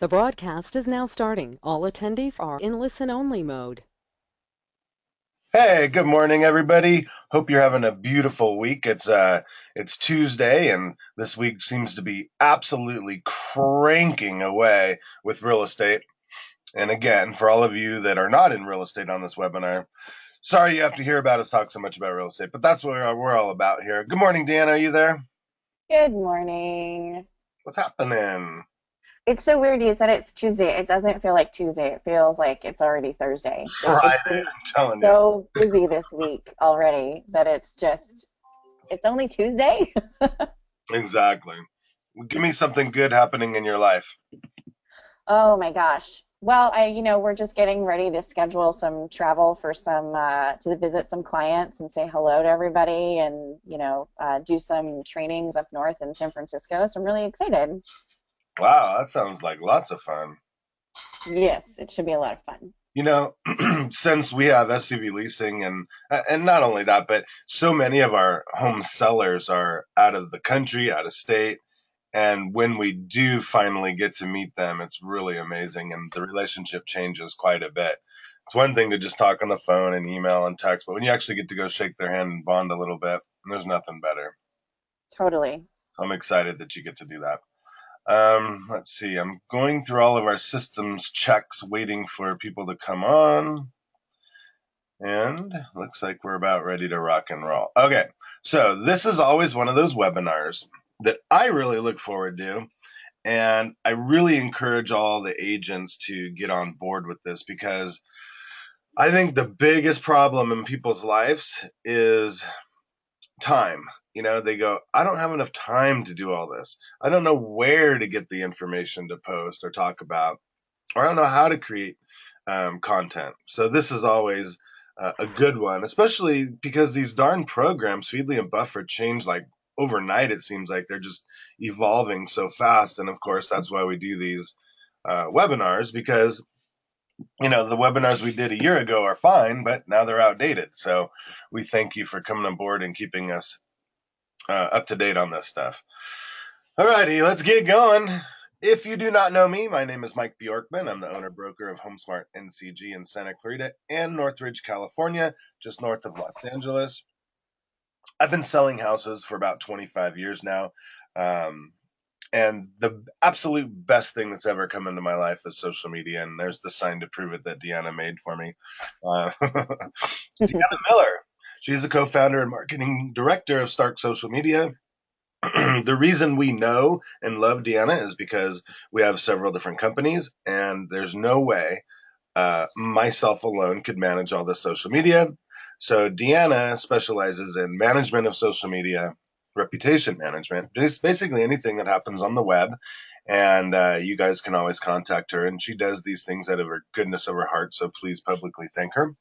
The broadcast is now starting. All attendees are in listen-only mode. Hey, good morning, everybody. Hope you're having a beautiful week. It's Tuesday, and this week seems to be absolutely cranking away with real estate. And again, for all of you that are not in real estate on this webinar, sorry you have to hear about us talk so much about real estate, but that's what we're all about here. Good morning, Dan. Are you there? Good morning. What's happening? It's so weird you said it's Tuesday. It doesn't feel like Tuesday. It feels like it's already Thursday. Like Friday, it's been I'm telling you. so busy this week already that it's only Tuesday. Exactly. Give me something good happening in your life. Oh my gosh. Well, we're just getting ready to schedule some travel for to visit some clients and say hello to everybody and, do some trainings up north in San Francisco. So I'm really excited. Wow, that sounds like lots of fun. Yes, it should be a lot of fun. You know, since we have SCV leasing and not only that, but so many of our home sellers are out of the country, out of state, and when we do finally get to meet them, it's really amazing, and the relationship changes quite a bit. It's one thing to just talk on the phone and email and text, but when you actually get to go shake their hand and bond a little bit, there's nothing better. Totally. I'm excited that you get to do that. Let's see. I'm going through all of our systems checks, waiting for people to come on. And looks like we're about ready to rock and roll. Okay, so this is always one of those webinars that I really look forward to. And I really encourage all the agents to get on board with this because I think the biggest problem in people's lives is time. You know, they go, I don't have enough time to do all this. I don't know where to get the information to post or talk about, or I don't know how to create content. So this is always a good one, especially because these darn programs, Feedly and Buffer, change like overnight. It seems like they're just evolving so fast. And of course, that's why we do these webinars because, you know, the webinars we did a year ago are fine, but now they're outdated. So we thank you for coming on board and keeping us up to date on this stuff. All righty, let's get going. If you do not know me, my name is Mike Bjorkman. I'm the owner broker of HomeSmart NCG in Santa Clarita and Northridge, California, just north of Los Angeles. I've been selling houses for about 25 years now. And the absolute best thing that's ever come into my life is social media. And there's the sign to prove it that Deanna made for me. Deanna Miller. She's the co-founder and marketing director of Stark Social Media. The reason we know and love Deanna is because we have several different companies, and there's no way myself alone could manage all the social media. So Deanna specializes in management of social media, reputation management, just basically anything that happens on the web. And you guys can always contact her, and she does these things out of her goodness of her heart. So please publicly thank her.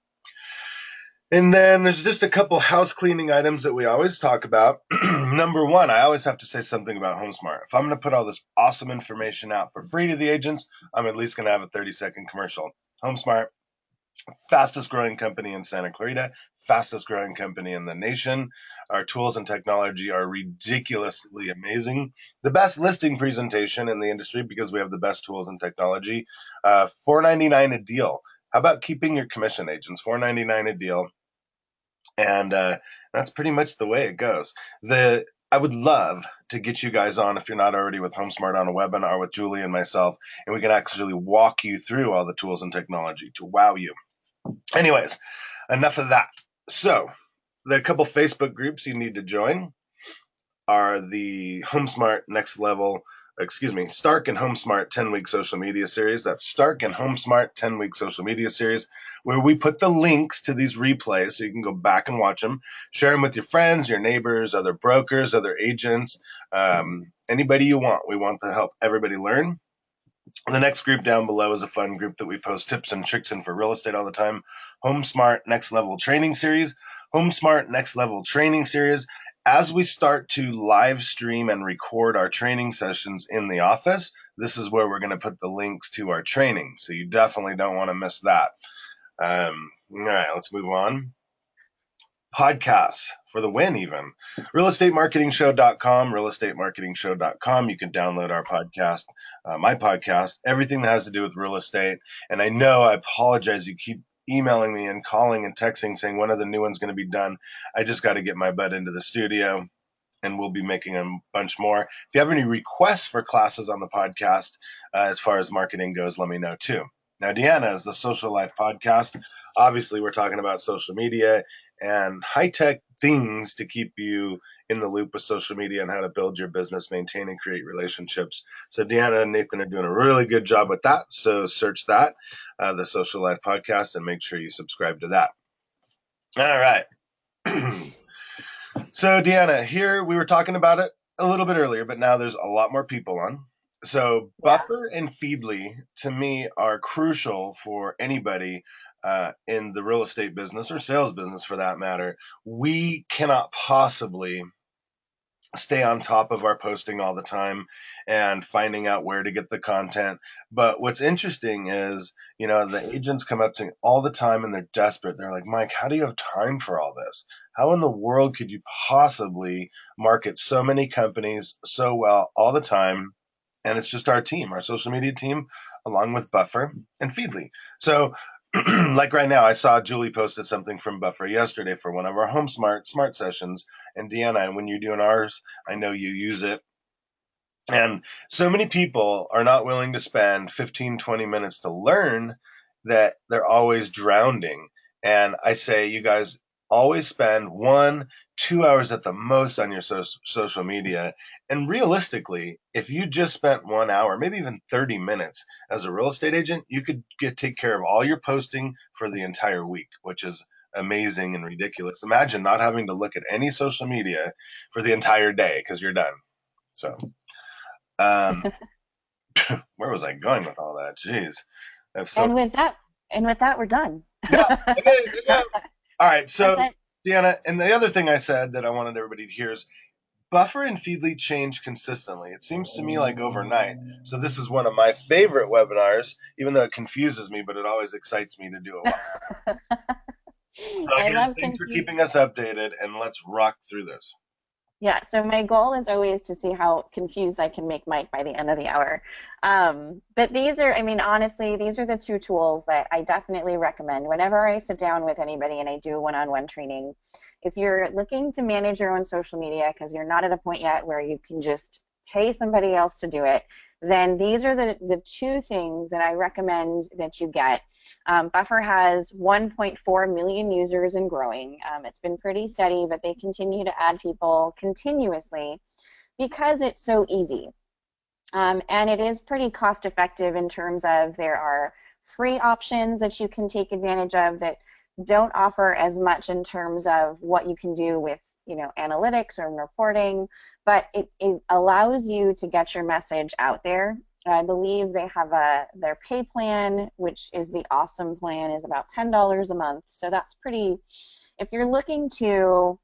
And then there's just a couple house cleaning items that we always talk about. Number one, I always have to say something about HomeSmart. If I'm going to put all this awesome information out for free to the agents, I'm at least going to have a 30-second commercial. HomeSmart, fastest growing company in Santa Clarita, fastest growing company in the nation. Our tools and technology are ridiculously amazing. The best listing presentation in the industry because we have the best tools and technology. $4.99 a deal. How about keeping your commission agents? $4.99 a deal. And that's pretty much the way it goes. I would love to get you guys on, if you're not already with HomeSmart, on a webinar with Julie and myself, and we can actually walk you through all the tools and technology to wow you. Anyways, enough of that. So the couple Facebook groups you need to join are the HomeSmart Next Level, Stark and HomeSmart 10-week social media series. That's Stark and HomeSmart 10-week social media series, where we put the links to these replays so you can go back and watch them, share them with your friends, your neighbors, other brokers, other agents, anybody you want. We want to help everybody learn. The next group down below is a fun group that we post tips and tricks in for real estate all the time. HomeSmart Next Level Training Series. HomeSmart Next Level Training Series. As we start to live stream and record our training sessions in the office, this is where we're going to put the links to our training. So you definitely don't want to miss that. All right, let's move on. podcasts for the win even. realestatemarketingshow.com, realestatemarketingshow.com. You can download our podcast, my podcast, everything that has to do with real estate. And I know, I apologize, you keep emailing me and calling and texting saying when are the new ones going to be done. I just got to get my butt into the studio, and we'll be making a bunch more. If you have any requests for classes on the podcast, as far as marketing goes, let me know too. Now, Deanna is the Social Life Podcast. Obviously, we're talking about social media and high-tech things to keep you in the loop with social media and how to build your business, maintain and create relationships. So Deanna and Nathan are doing a really good job with that. So search that, the Social Life Podcast, and make sure you subscribe to that. All right. So Deanna, here we were talking about it a little bit earlier, but now there's a lot more people on. So Buffer and Feedly, to me, are crucial for anybody in the real estate business or sales business for that matter. We cannot possibly stay on top of our posting all the time and finding out where to get the content. But what's interesting is, the agents come up to me all the time and they're desperate. They're like, Mike, how do you have time for all this? How in the world could you possibly market so many companies so well all the time? And it's just our team, our social media team, along with Buffer and Feedly. So like right now, I saw Julie posted something from Buffer yesterday for one of our home smart sessions. And Deanna, when you're doing ours, I know you use it. And so many people are not willing to spend 15, 20 minutes to learn that they're always drowning. And I say, you guys always spend 1-2 hours at the most on your social media. And realistically, if you just spent 1 hour, maybe even 30 minutes as a real estate agent, you could take care of all your posting for the entire week, which is amazing and ridiculous. Imagine not having to look at any social media for the entire day because you're done. So where was I going with all that? Jeez. And with that, we're done. Yeah. Okay. All right. So, That's it. Deanna, and the other thing I said that I wanted everybody to hear is Buffer and Feedly change consistently. It seems to me like overnight. So this is one of my favorite webinars, even though it confuses me, but it always excites me to do it. So again, thanks for keeping us updated, and let's rock through this. Yeah, so my goal is always to see how confused I can make Mike by the end of the hour. But these are, honestly, these are the two tools that I definitely recommend whenever I sit down with anybody and I do one-on-one training. If you're looking to manage your own social media because you're not at a point yet where you can just pay somebody else to do it, then these are the two things that I recommend that you get. Buffer has 1.4 million users and growing. It's been pretty steady, but they continue to add people continuously because it's so easy. And it is pretty cost effective in terms of there are free options that you can take advantage of that don't offer as much in terms of what you can do with analytics or reporting, but it allows you to get your message out there. I believe they have their pay plan, which is the awesome plan, is about $10 a month. So that's pretty, if you're looking to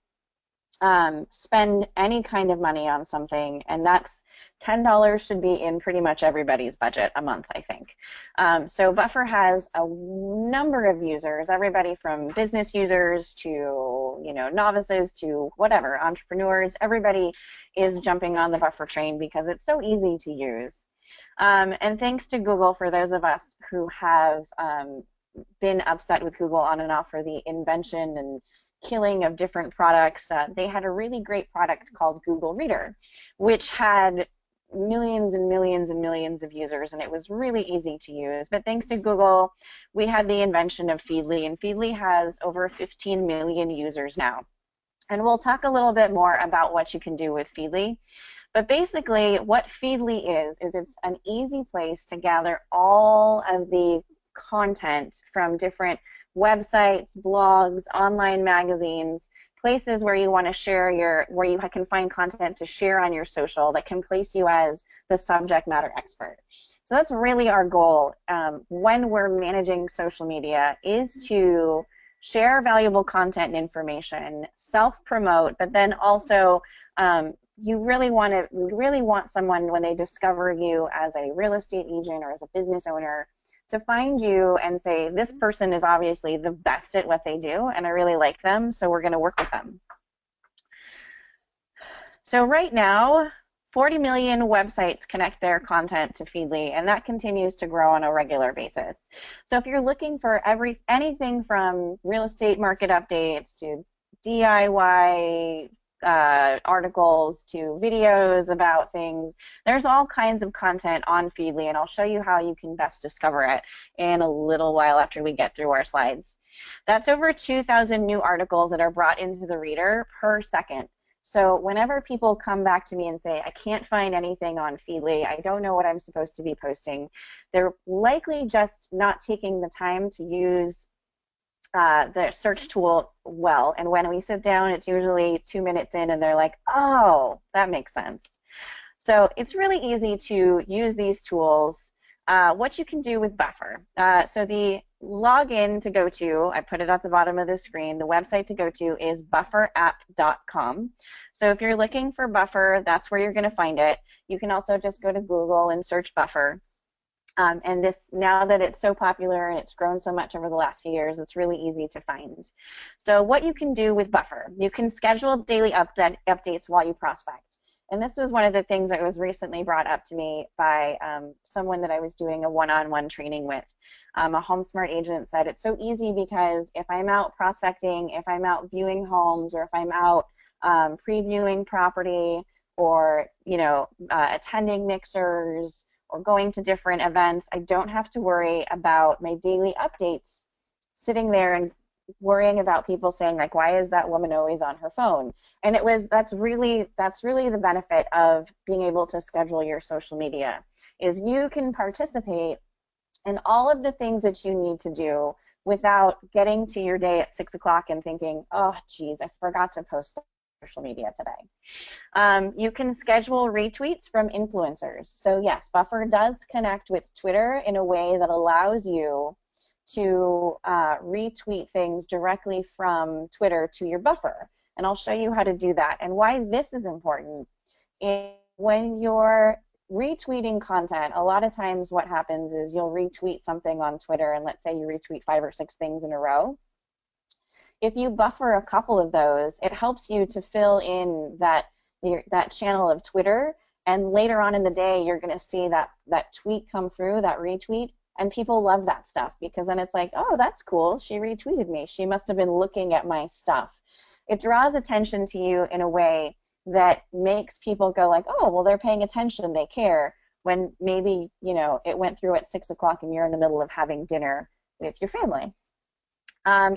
spend any kind of money on something, and that's $10 should be in pretty much everybody's budget a month, I think. So Buffer has a number of users, everybody from business users to novices to whatever, entrepreneurs. Everybody is jumping on the Buffer train because it's so easy to use. And thanks to Google, for those of us who have been upset with Google on and off for the invention and killing of different products, they had a really great product called Google Reader, which had millions and millions and millions of users, and it was really easy to use. But thanks to Google, we had the invention of Feedly, and Feedly has over 15 million users now. And we'll talk a little bit more about what you can do with Feedly. But basically, what Feedly is it's an easy place to gather all of the content from different websites, blogs, online magazines, places where you want to share where you can find content to share on your social that can place you as the subject matter expert. So that's really our goal when we're managing social media, is to share valuable content and information, self-promote, but then also you really want someone, when they discover you as a real estate agent or as a business owner, to find you and say, this person is obviously the best at what they do, and I really like them, so we're going to work with them. So right now, 40 million websites connect their content to Feedly, and that continues to grow on a regular basis. So if you're looking for anything from real estate market updates to DIY articles to videos about things, there's all kinds of content on Feedly, and I'll show you how you can best discover it in a little while after we get through our slides. That's over 2,000 new articles that are brought into the reader per second. So whenever people come back to me and say, I can't find anything on Feedly, I don't know what I'm supposed to be posting, they're likely just not taking the time to use the search tool well. And when we sit down, it's usually 2 minutes in and they're like, oh, that makes sense. So it's really easy to use these tools. What you can do with Buffer. So the login to go to, I put it at the bottom of the screen, the website to go to is bufferapp.com. So if you're looking for Buffer, that's where you're going to find it. You can also just go to Google and search Buffer. And this, now that it's so popular and it's grown so much over the last few years, it's really easy to find. So what you can do with Buffer, you can schedule daily updates while you prospect. And this was one of the things that was recently brought up to me by someone that I was doing a one-on-one training with. A HomeSmart agent said it's so easy because if I'm out prospecting, if I'm out viewing homes, or if I'm out previewing property, or attending mixers, or going to different events, I don't have to worry about my daily updates sitting there and worrying about people saying, like, why is that woman always on her phone? And that's really the benefit of being able to schedule your social media, is you can participate in all of the things that you need to do without getting to your day at 6 o'clock and thinking, oh geez, I forgot to post social media today. You can schedule retweets from influencers. So yes, Buffer does connect with Twitter in a way that allows you to retweet things directly from Twitter to your Buffer. And I'll show you how to do that. And why this is important is when you're retweeting content, a lot of times what happens is you'll retweet something on Twitter, and let's say you retweet 5 or 6 things in a row. If you buffer a couple of those, it helps you to fill in that channel of Twitter, and later on in the day you're going to see that tweet come through, that retweet, and people love that stuff because then it's like, oh, that's cool, she retweeted me, she must have been looking at my stuff. It draws attention to you in a way that makes people go like, oh, well, they're paying attention, they care, when maybe, it went through at 6 o'clock and you're in the middle of having dinner with your family.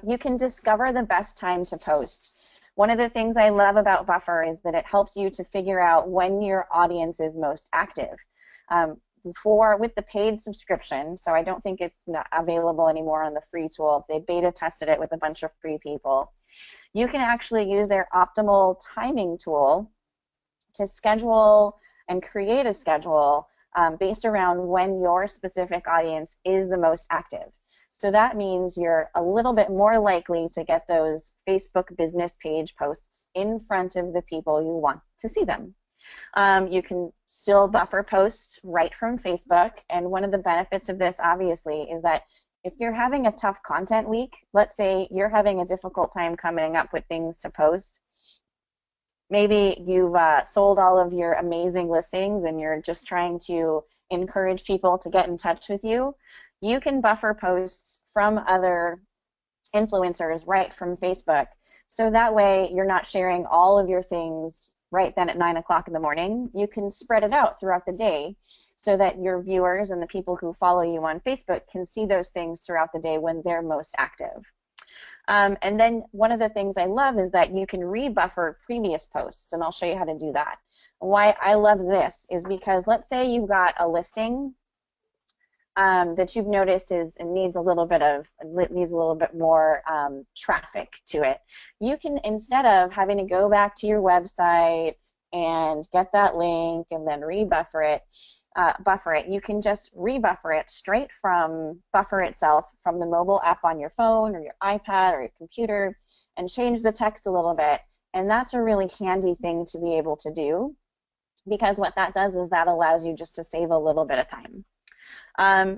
You can discover the best time to post. One of the things I love about Buffer is that it helps you to figure out when your audience is most active. With the paid subscription, so I don't think it's not available anymore on the free tool. They beta tested it with a bunch of free people. You can actually use their optimal timing tool to schedule and create a schedule based around when your specific audience is the most active. So that means you're a little bit more likely to get those Facebook business page posts in front of the people you want to see them. You can still buffer posts right from Facebook, and one of the benefits of this obviously is that if you're having a tough content week, let's say you're having a difficult time coming up with things to post, maybe you've sold all of your amazing listings and you're just trying to encourage people to get in touch with you, you can buffer posts from other influencers right from Facebook. So that way you're not sharing all of your things right then at 9 o'clock in the morning. You can spread it out throughout the day so that your viewers and the people who follow you on Facebook can see those things throughout the day when they're most active. And then one of the things I love is that you can rebuffer previous posts, and I'll show you how to do that. Why I love this is because let's say you've got a listing that you've noticed needs a little bit more traffic to it. You can, instead of having to go back to your website and get that link and then buffer it, you can just rebuffer it straight from Buffer itself, from the mobile app on your phone or your iPad or your computer, and change the text a little bit. And that's a really handy thing to be able to do, because what that does is that allows you just to save a little bit of time.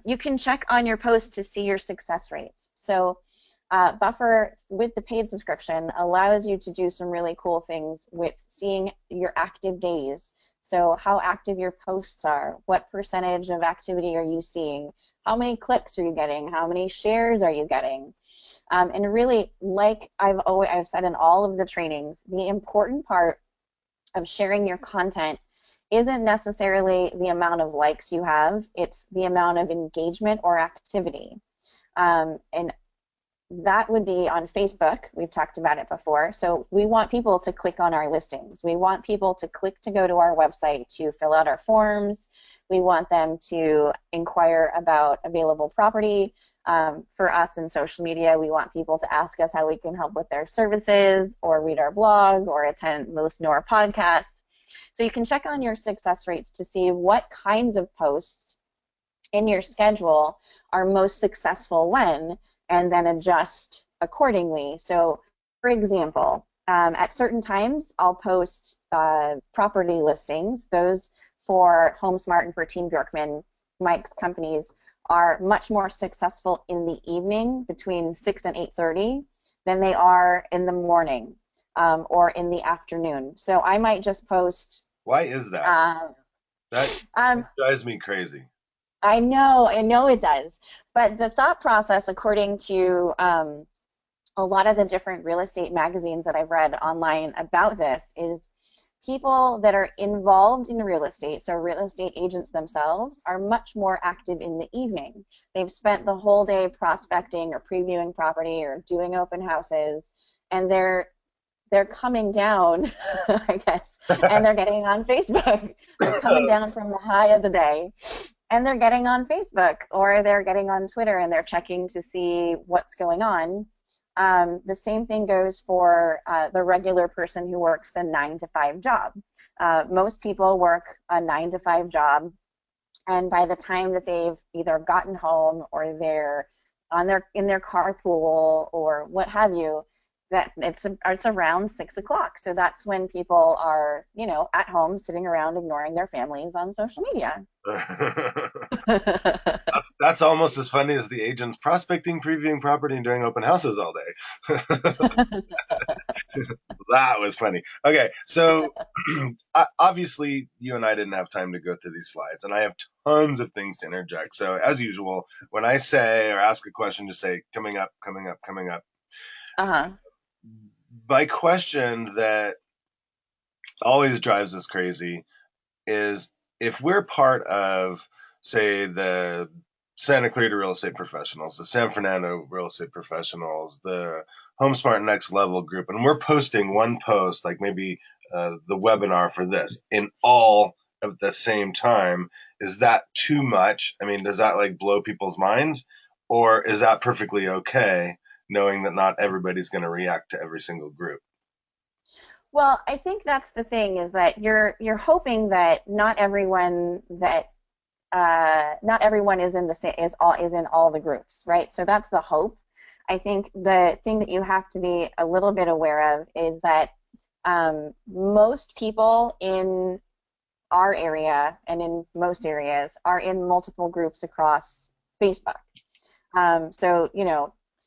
You can check on your posts to see your success rates. So Buffer, with the paid subscription, allows you to do some really cool things with seeing your active days. So how active your posts are, what percentage of activity are you seeing, how many clicks are you getting, how many shares are you getting. And really, like I've said in all of the trainings, the important part of sharing your content isn't necessarily the amount of likes you have, it's the amount of engagement or activity. And that would be on Facebook. We've talked about it before. So we want people to click on our listings. We want people to click to go to our website to fill out our forms. We want them to inquire about available property. For us in social media, we want people to ask us how we can help with their services, or read our blog, or listen to our podcasts. So you can check on your success rates to see what kinds of posts in your schedule are most successful when, and then adjust accordingly. So, for example, at certain times, I'll post property listings. Those for HomeSmart and for Team Bjorkman, Mike's companies, are much more successful in the evening between 6 and 8:30 than they are in the morning or in the afternoon. So I might just post. Why is that? That drives me crazy. I know it does. But the thought process, according to a lot of the different real estate magazines that I've read online about this, is people that are involved in real estate, so real estate agents themselves, are much more active in the evening. They've spent the whole day prospecting or previewing property or doing open houses, and they're coming down, I guess, and they're getting on Facebook. They're coming down from the high of the day, and they're getting on Facebook, or they're getting on Twitter, and they're checking to see what's going on. The same thing goes for the regular person who works a 9-to-5 job. Most people work a 9-to-5 job, and by the time that they've either gotten home or they're in their carpool or what have you, that it's around 6 o'clock. So that's when people are, at home sitting around ignoring their families on social media. That's almost as funny as the agents prospecting, previewing property, and doing open houses all day. That was funny. Okay, so obviously you and I didn't have time to go through these slides, and I have tons of things to interject. So as usual, when I say or ask a question, just say coming up, coming up, coming up. Uh-huh. My question that always drives us crazy is, if we're part of, say, the Santa Clarita Real Estate Professionals, the San Fernando Real Estate Professionals, the HomeSmart Next Level group, and we're posting one post, like maybe the webinar for this, in all at the same time, is that too much? I mean, does that like blow people's minds, or is that perfectly okay, knowing that not everybody's going to react to every single group? Well, I think that's the thing, is that you're hoping that not everyone is in the same is in all the groups, right? So that's the hope. I think the thing that you have to be a little bit aware of is that most people in our area and in most areas are in multiple groups across Facebook. So,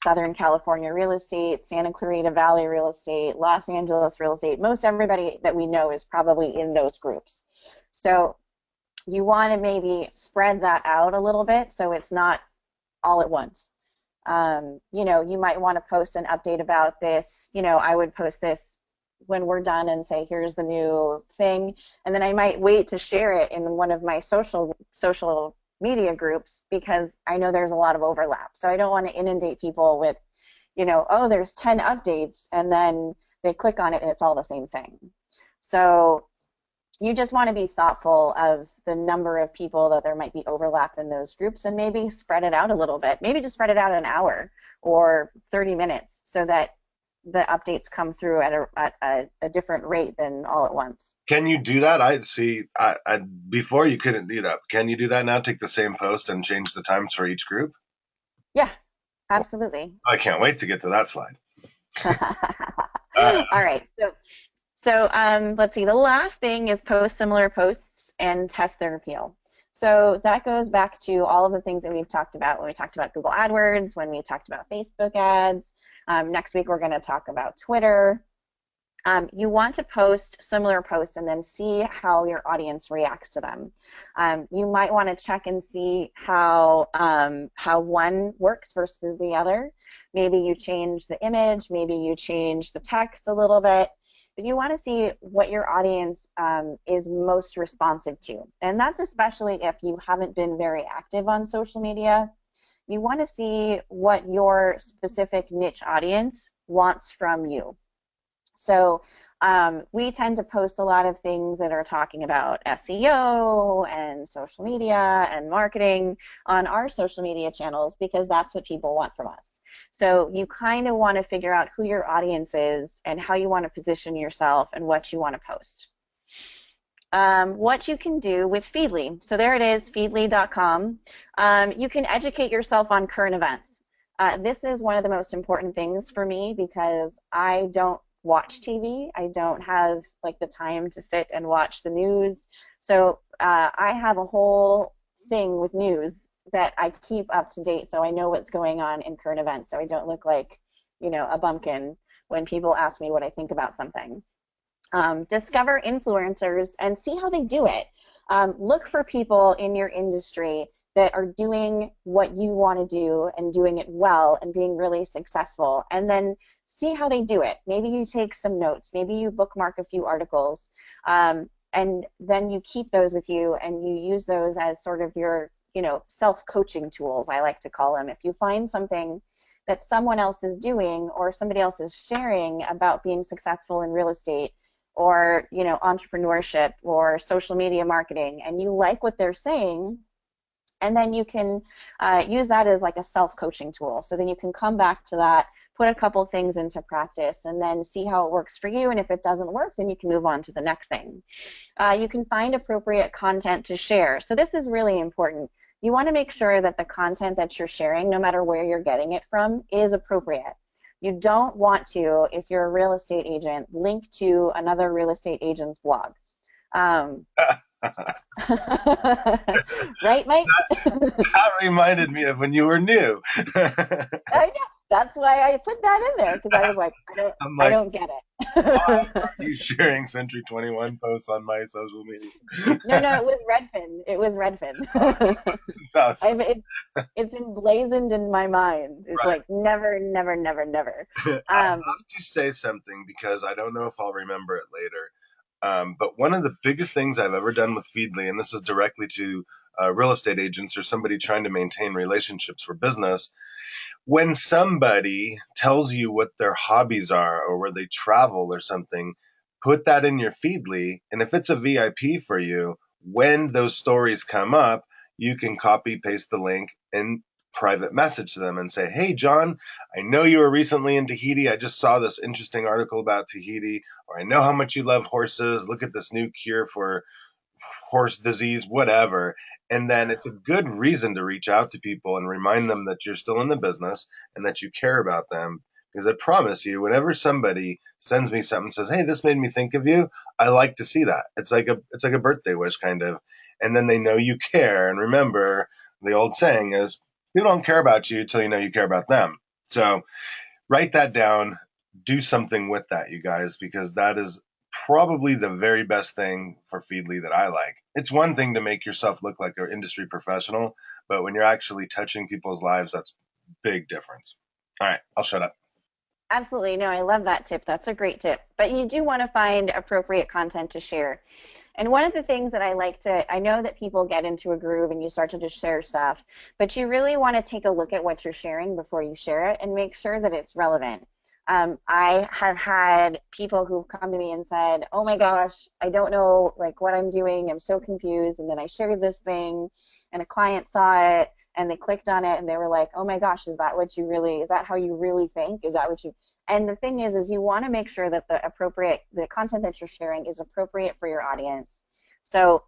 Southern California real estate, Santa Clarita Valley real estate, Los Angeles real estate, most everybody that we know is probably in those groups. So you want to maybe spread that out a little bit so it's not all at once. You might want to post an update about this. I would post this when we're done and say, here's the new thing. And then I might wait to share it in one of my social media groups, because I know there's a lot of overlap. So I don't want to inundate people with, oh, there's 10 updates, and then they click on it and it's all the same thing. So you just want to be thoughtful of the number of people that there might be overlap in those groups, and maybe spread it out a little bit. Maybe just spread it out an hour or 30 minutes so that the updates come through at a different rate than all at once. Can you do that? I see. Before you couldn't do that. Can you do that now? Take the same post and change the times for each group? Yeah, absolutely. I can't wait to get to that slide. All right. So let's see. The last thing is post similar posts and test their appeal. So that goes back to all of the things that we've talked about when we talked about Google AdWords, when we talked about Facebook ads. Next week, we're going to talk about Twitter. You want to post similar posts and then see how your audience reacts to them. You might want to check and see how one works versus the other. Maybe you change the image, maybe you change the text a little bit, but you want to see what your audience is most responsive to. And that's especially if you haven't been very active on social media. You want to see what your specific niche audience wants from you. So we tend to post a lot of things that are talking about SEO and social media and marketing on our social media channels because that's what people want from us. So you kind of want to figure out who your audience is and how you want to position yourself and what you want to post. What you can do with Feedly. So there it is, feedly.com. You can educate yourself on current events. This is one of the most important things for me because I don't watch TV. I don't have like the time to sit and watch the news. So I have a whole thing with news that I keep up to date so I know what's going on in current events so I don't look like, you know, a bumpkin when people ask me what I think about something. Discover influencers and see how they do it. Look for people in your industry that are doing what you want to do and doing it well and being really successful, and then see how they do it. Maybe you take some notes, maybe you bookmark a few articles, and then you keep those with you and you use those as sort of your, you know, self-coaching tools, I like to call them. If you find something that someone else is doing or somebody else is sharing about being successful in real estate or, you know, entrepreneurship or social media marketing, and you like what they're saying, and then you can use that as like a self-coaching tool. So then you can come back to that, put a couple things into practice, and then see how it works for you. And if it doesn't work, then you can move on to the next thing. You can find appropriate content to share. So this is really important. You want to make sure that the content that you're sharing, no matter where you're getting it from, is appropriate. You don't want to, if you're a real estate agent, link to another real estate agent's blog. Right, Mike? That reminded me of when you were new. I know. That's why I put that in there because I was like, I don't get Why it. are you sharing Century 21 posts on my social media? No, it was Redfin. It was Redfin. It's emblazoned in my mind. It's Right. like never, never, never, never. I have to say something because I don't know if I'll remember it later. But one of the biggest things I've ever done with Feedly, and this is directly to real estate agents or somebody trying to maintain relationships for business, when somebody tells you what their hobbies are or where they travel or something, put that in your Feedly. And if it's a VIP for you, when those stories come up, you can copy, paste the link, and private message them and say, hey, John, I know you were recently in Tahiti. I just saw this interesting article about Tahiti, or I know how much you love horses. Look at this new cure for horse disease, whatever. And then it's a good reason to reach out to people and remind them that you're still in the business and that you care about them. Because I promise you, whenever somebody sends me something and says, hey, this made me think of you, I like to see that. It's like a birthday wish kind of. And then they know you care. And remember, the old saying is, people don't care about you until you know you care about them. So write that down, do something with that, you guys, because that is probably the very best thing for Feedly that I like. It's one thing to make yourself look like an industry professional, but when you're actually touching people's lives, that's a big difference. All right, I'll shut up. Absolutely. No, I love that tip. That's a great tip. But you do want to find appropriate content to share. And one of the things that I know that people get into a groove and you start to just share stuff, but you really want to take a look at what you're sharing before you share it and make sure that it's relevant. I have had people who've come to me and said, oh my gosh, I don't know like what I'm doing. I'm so confused. And then I shared this thing and a client saw it and they clicked on it and they were like, oh my gosh, is that how you really think? Is that what you, and the thing is you want to make sure that the content that you're sharing is appropriate for your audience. So,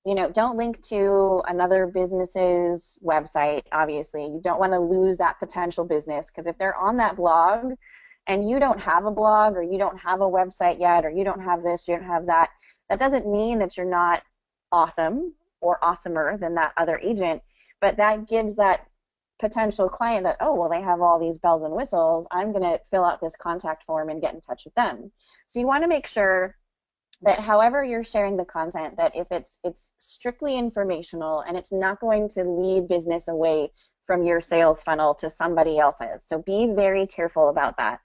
you know, don't link to another business's website, obviously. You don't want to lose that potential business because if they're on that blog and you don't have a blog or you don't have a website yet or you don't have this, you don't have that, that doesn't mean that you're not awesome. or awesomer than that other agent, but that gives that potential client that, oh, well, they have all these bells and whistles. I'm going to fill out this contact form and get in touch with them. So you want to make sure that however you're sharing the content, that if it's strictly informational and it's not going to lead business away from your sales funnel to somebody else's. So be very careful about that.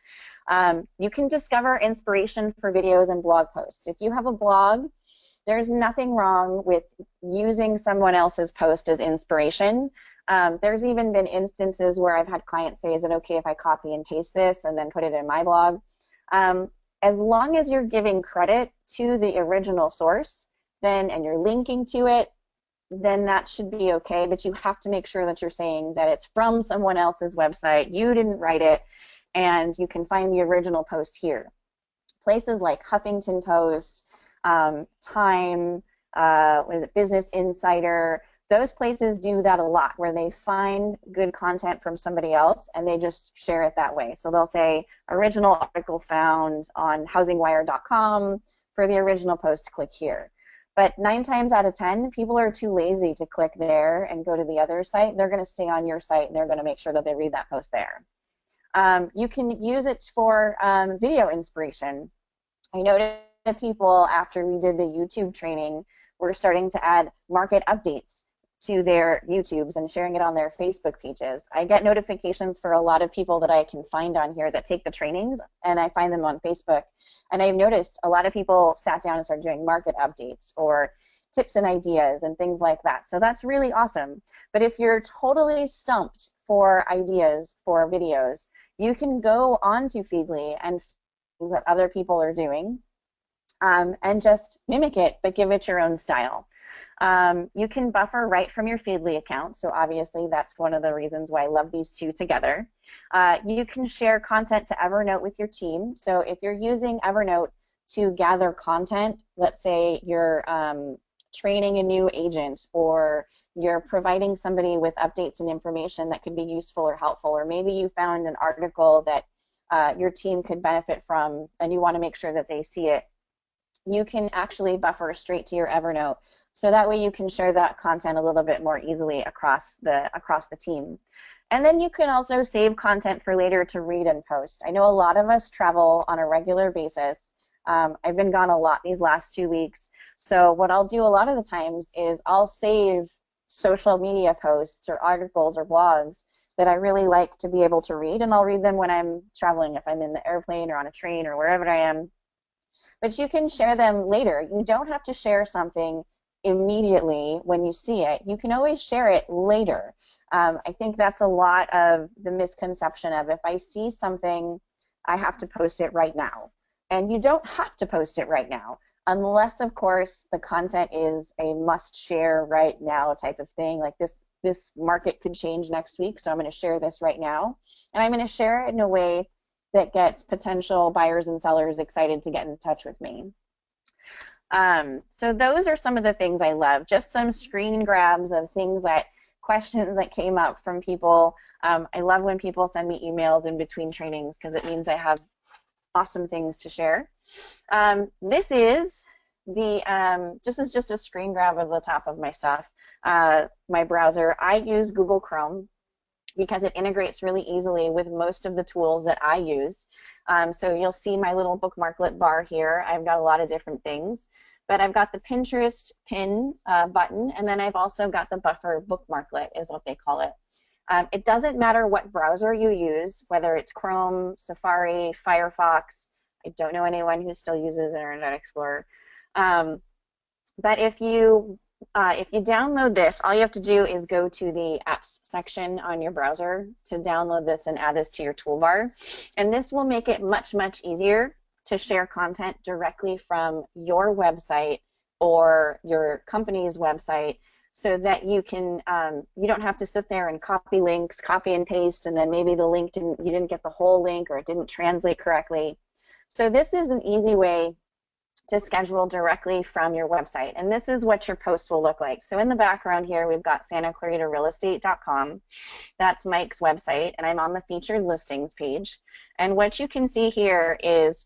You can discover inspiration for videos and blog posts. If you have a blog, there's nothing wrong with using someone else's post as inspiration. There's even been instances where I've had clients say, is it okay if I copy and paste this and then put it in my blog? As long as you're giving credit to the original source, then, and you're linking to it, then that should be okay, but you have to make sure that you're saying that it's from someone else's website, you didn't write it, and you can find the original post here. Places like Huffington Post, Time, what is it, Business Insider, those places do that a lot, where they find good content from somebody else and they just share it that way. So they'll say, original article found on housingwire.com. For the original post, click here. But 9 times out of 10, people are too lazy to click there and go to the other site. They're going to stay on your site and they're going to make sure that they read that post there. You can use it for video inspiration. I noticed that people, after we did the YouTube training, were starting to add market updates to their YouTubes and sharing it on their Facebook pages. I get notifications for a lot of people that I can find on here that take the trainings, and I find them on Facebook. And I've noticed a lot of people sat down and started doing market updates or tips and ideas and things like that. So that's really awesome. But if you're totally stumped for ideas for videos, you can go onto Feedly and things that other people are doing and just mimic it, but give it your own style. You can buffer right from your Feedly account, so obviously that's one of the reasons why I love these two together. You can share content to Evernote with your team. So if you're using Evernote to gather content, let's say you're training a new agent, or you're providing somebody with updates and information that could be useful or helpful, or maybe you found an article that your team could benefit from and you want to make sure that they see it, you can actually buffer straight to your Evernote. So that way you can share that content a little bit more easily across the team. And then you can also save content for later to read and post. I know a lot of us travel on a regular basis. I've been gone a lot these last 2 weeks. So what I'll do a lot of the times is I'll save social media posts or articles or blogs that I really like to be able to read, and I'll read them when I'm traveling, if I'm in the airplane or on a train or wherever I am. But you can share them later. You don't have to share something immediately when you see it. You can always share it later. I think that's a lot of the misconception of, if I see something, I have to post it right now. And you don't have to post it right now, unless, of course, the content is a must share right now type of thing. Like this market could change next week, so I'm going to share this right now. And I'm going to share it in a way that gets potential buyers and sellers excited to get in touch with me. So those are some of the things I love. Just some screen grabs of things questions that came up from people. I love when people send me emails in between trainings, because it means I have awesome things to share. This is just a screen grab of the top of my stuff. My browser, I use Google Chrome because it integrates really easily with most of the tools that I use. So you'll see my little bookmarklet bar here. I've got a lot of different things, but I've got the Pinterest pin button, and then I've also got the buffer bookmarklet, is what they call it. It doesn't matter what browser you use, whether it's Chrome, Safari, Firefox. I don't know anyone who still uses Internet Explorer. But if you download this, all you have to do is go to the apps section on your browser to download this and add this to your toolbar. And this will make it much, much easier to share content directly from your website or your company's website, so that you can you don't have to sit there and copy links, copy and paste, and then maybe the link you didn't get the whole link, or it didn't translate correctly. So this is an easy way to schedule directly from your website. And this is what your post will look like. So in the background here, we've got SantaClaritaRealEstate.com. That's Mike's website, and I'm on the featured listings page. And what you can see here is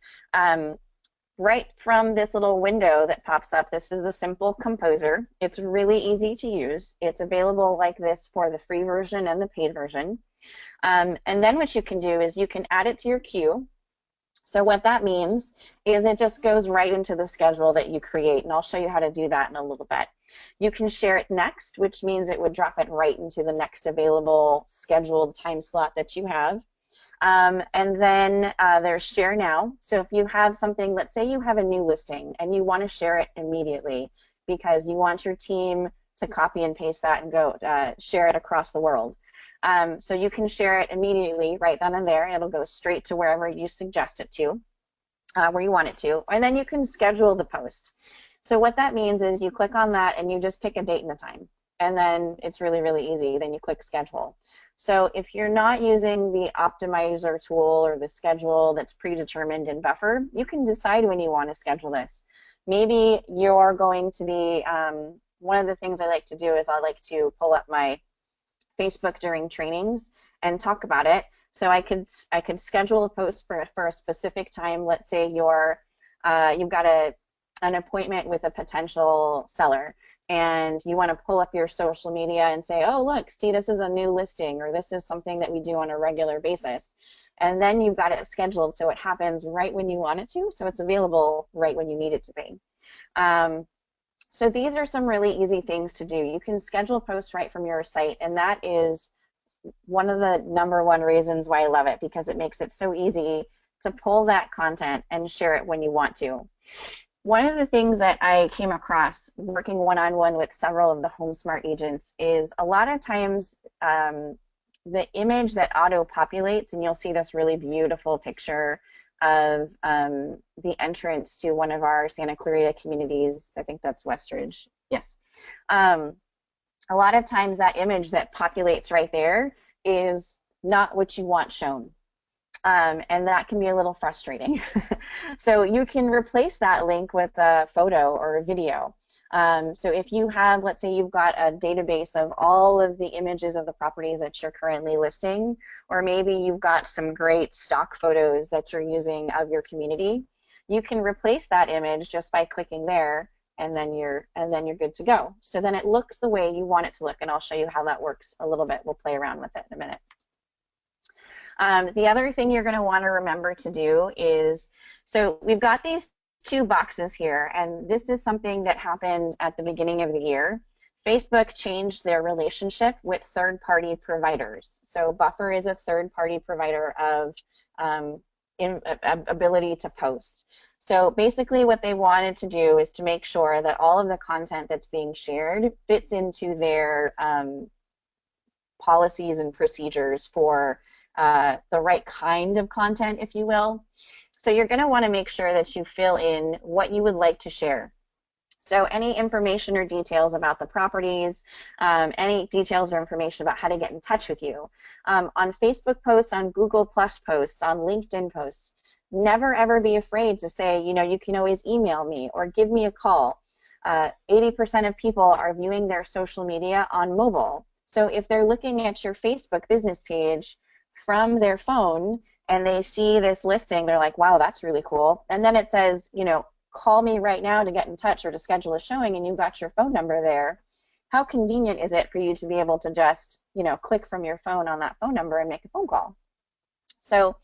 right from this little window that pops up, this is the Simple Composer. It's really easy to use. It's available like this for the free version and the paid version. And then what you can do is you can add it to your queue. So what that means is it just goes right into the schedule that you create, and I'll show you how to do that in a little bit. You can share it next, which means it would drop it right into the next available scheduled time slot that you have. And then there's share now. So if you have something, let's say you have a new listing and you want to share it immediately because you want your team to copy and paste that and go share it across the world. So you can share it immediately right then and there. It'll go straight to wherever you suggest it to, where you want it to. And then you can schedule the post. So what that means is you click on that and you just pick a date and a time. And then it's really, really easy. Then you click schedule. So if you're not using the optimizer tool or the schedule that's predetermined in Buffer, you can decide when you want to schedule this. Maybe you're going to be, one of the things I like to do is I like to pull up my Facebook during trainings and talk about it. So I could schedule a post for a specific time. Let's say you've got an appointment with a potential seller, and you want to pull up your social media and say, oh, look, see, this is a new listing, or this is something that we do on a regular basis. And then you've got it scheduled so it happens right when you want it to, so it's available right when you need it to be. So these are some really easy things to do. You can schedule posts right from your site, and that is one of the #1 reasons why I love it, because it makes it so easy to pull that content and share it when you want to. One of the things that I came across working one-on-one with several of the HomeSmart agents is a lot of times the image that auto-populates, and you'll see this really beautiful picture of the entrance to one of our Santa Clarita communities. I think that's Westridge. Yes. A lot of times that image that populates right there is not what you want shown. And that can be a little frustrating. So you can replace that link with a photo or a video. So if you have, let's say you've got a database of all of the images of the properties that you're currently listing, or maybe you've got some great stock photos that you're using of your community, you can replace that image just by clicking there, and then you're good to go. So then it looks the way you want it to look, and I'll show you how that works a little bit. We'll play around with it in a minute. The other thing you're going to want to remember to do is, so we've got these 2 boxes here, and this is something that happened at the beginning of the year. Facebook changed their relationship with third-party providers. So Buffer is a third-party provider of ability to post. So basically what they wanted to do is to make sure that all of the content that's being shared fits into their policies and procedures for the right kind of content, if you will. So you're going to want to make sure that you fill in what you would like to share. So any information or details about the properties, any details or information about how to get in touch with you. On Facebook posts, on Google Plus posts, on LinkedIn posts, never ever be afraid to say, you know, you can always email me or give me a call. 80% of people are viewing their social media on mobile. So if they're looking at your Facebook business page from their phone and they see this listing, they're like, wow, that's really cool. And then it says, you know, call me right now to get in touch or to schedule a showing, and you've got your phone number there. How convenient is it for you to be able to just, you know, click from your phone on that phone number and make a phone call? So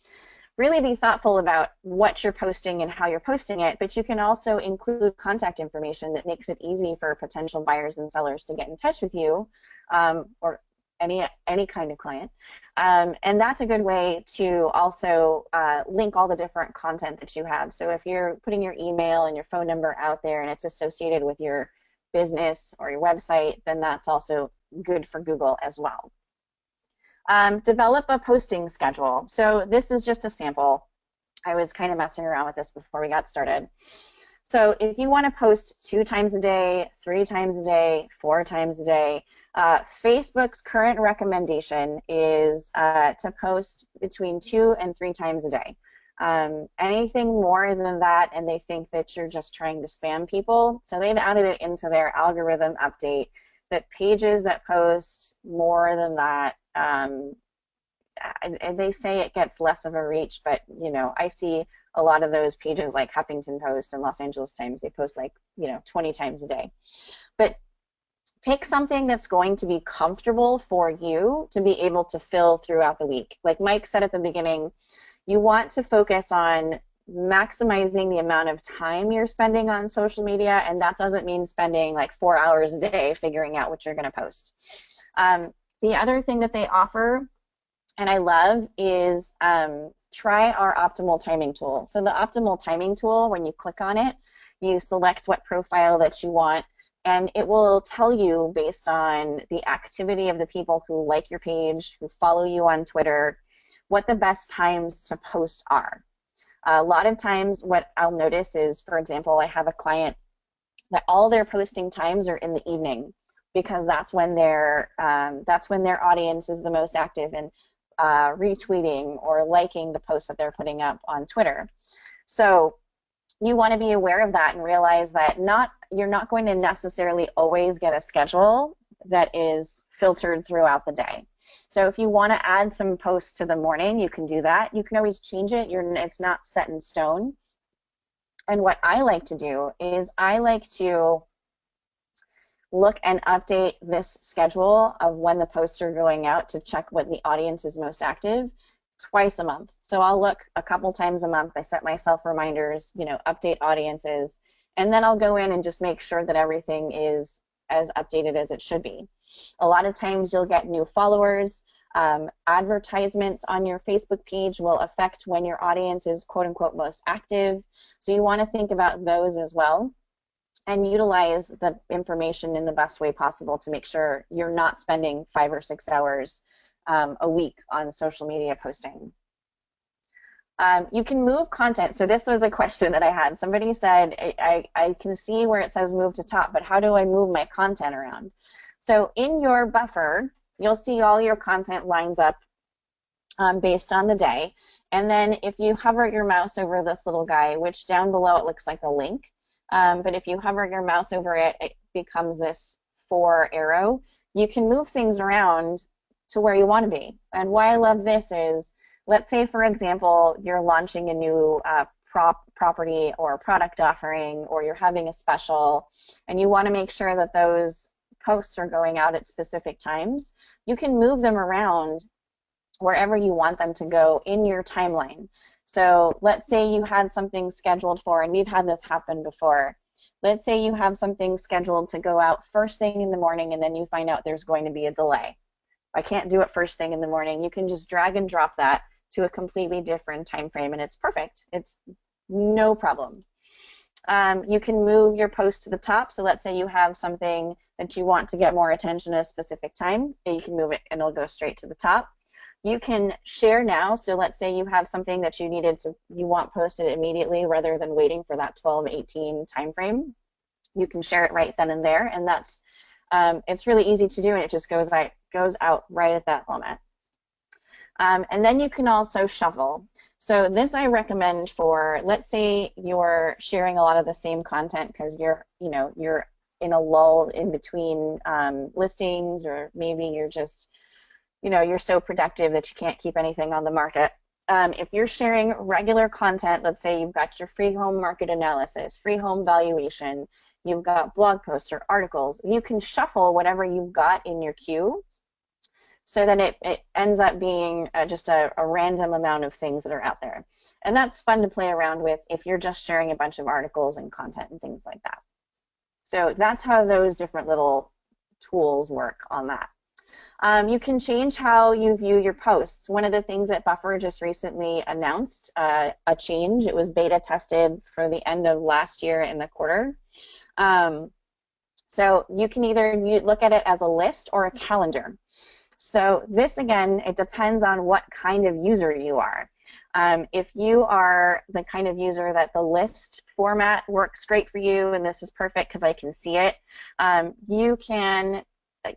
really be thoughtful about what you're posting and how you're posting it, but you can also include contact information that makes it easy for potential buyers and sellers to get in touch with you, or any kind of client. And that's a good way to also link all the different content that you have. So if you're putting your email and your phone number out there and it's associated with your business or your website, then that's also good for Google as well. Develop a posting schedule. So this is just a sample. I was kind of messing around with this before we got started. So if you want to post 2 times a day, 3 times a day, 4 times a day, Facebook's current recommendation is to post between 2 and 3 times a day. Anything more than that, and they think that you're just trying to spam people, so they've added it into their algorithm update that pages that post more than that, and they say it gets less of a reach, but you know, I see a lot of those pages like Huffington Post and Los Angeles Times, they post like, 20 times a day. But pick something that's going to be comfortable for you to be able to fill throughout the week. Like Mike said at the beginning, you want to focus on maximizing the amount of time you're spending on social media, and that doesn't mean spending like 4 hours a day figuring out what you're going to post. The other thing that they offer, and I love, is try our optimal timing tool. So the optimal timing tool, when you click on it, you select what profile that you want, and it will tell you based on the activity of the people who like your page, who follow you on Twitter, what the best times to post are. A lot of times what I'll notice is, for example, I have a client that all their posting times are in the evening, because that's when their audience is the most active in retweeting or liking the posts that they're putting up on Twitter. So you want to be aware of that and realize that you're not going to necessarily always get a schedule that is filtered throughout the day. So if you want to add some posts to the morning, you can do that. You can always change it. It's not set in stone. And what I like to do is I like to look and update this schedule of when the posts are going out to check what the audience is most active twice a month. So I'll look a couple times a month. I set myself reminders, update audiences, and then I'll go in and just make sure that everything is as updated as it should be. A lot of times you'll get new followers. Advertisements on your Facebook page will affect when your audience is quote unquote most active. So you want to think about those as well and utilize the information in the best way possible to make sure you're not spending 5 or 6 hours a week on social media posting. You can move content. So this was a question that I had. Somebody said, I can see where it says move to top, but how do I move my content around? So in your buffer, you'll see all your content lines up based on the day. And then if you hover your mouse over this little guy, which down below it looks like a link, but if you hover your mouse over it, it becomes this 4 arrow. You can move things around to where you want to be. And why I love this is, let's say, for example, you're launching a new property or product offering, or you're having a special, and you want to make sure that those posts are going out at specific times. You can move them around wherever you want them to go in your timeline. So let's say you had something scheduled for, and we've had this happen before. Let's say you have something scheduled to go out first thing in the morning, and then you find out there's going to be a delay. I can't do it first thing in the morning. You can just drag and drop that to a completely different time frame, and it's perfect. It's no problem. You can move your post to the top. So let's say you have something that you want to get more attention at a specific time, and you can move it and it'll go straight to the top. You can share now. So let's say you have something that you want posted immediately rather than waiting for that 12-18 time frame. You can share it right then and there, and that's it's really easy to do, and it just goes out right at that moment. And then you can also shuffle. So this I recommend for, let's say you're sharing a lot of the same content because you're in a lull in between listings, or maybe you're just, you're so productive that you can't keep anything on the market. If you're sharing regular content, let's say you've got your free home market analysis, free home valuation, you've got blog posts or articles, you can shuffle whatever you've got in your queue so that it ends up being just a random amount of things that are out there. And that's fun to play around with if you're just sharing a bunch of articles and content and things like that. So that's how those different little tools work on that. You can change how you view your posts. One of the things that Buffer just recently announced, a change, it was beta tested for the end of last year in the quarter. So you can either look at it as a list or a calendar. So this, again, it depends on what kind of user you are. If you are the kind of user that the list format works great for you, and this is perfect because I can see it, you can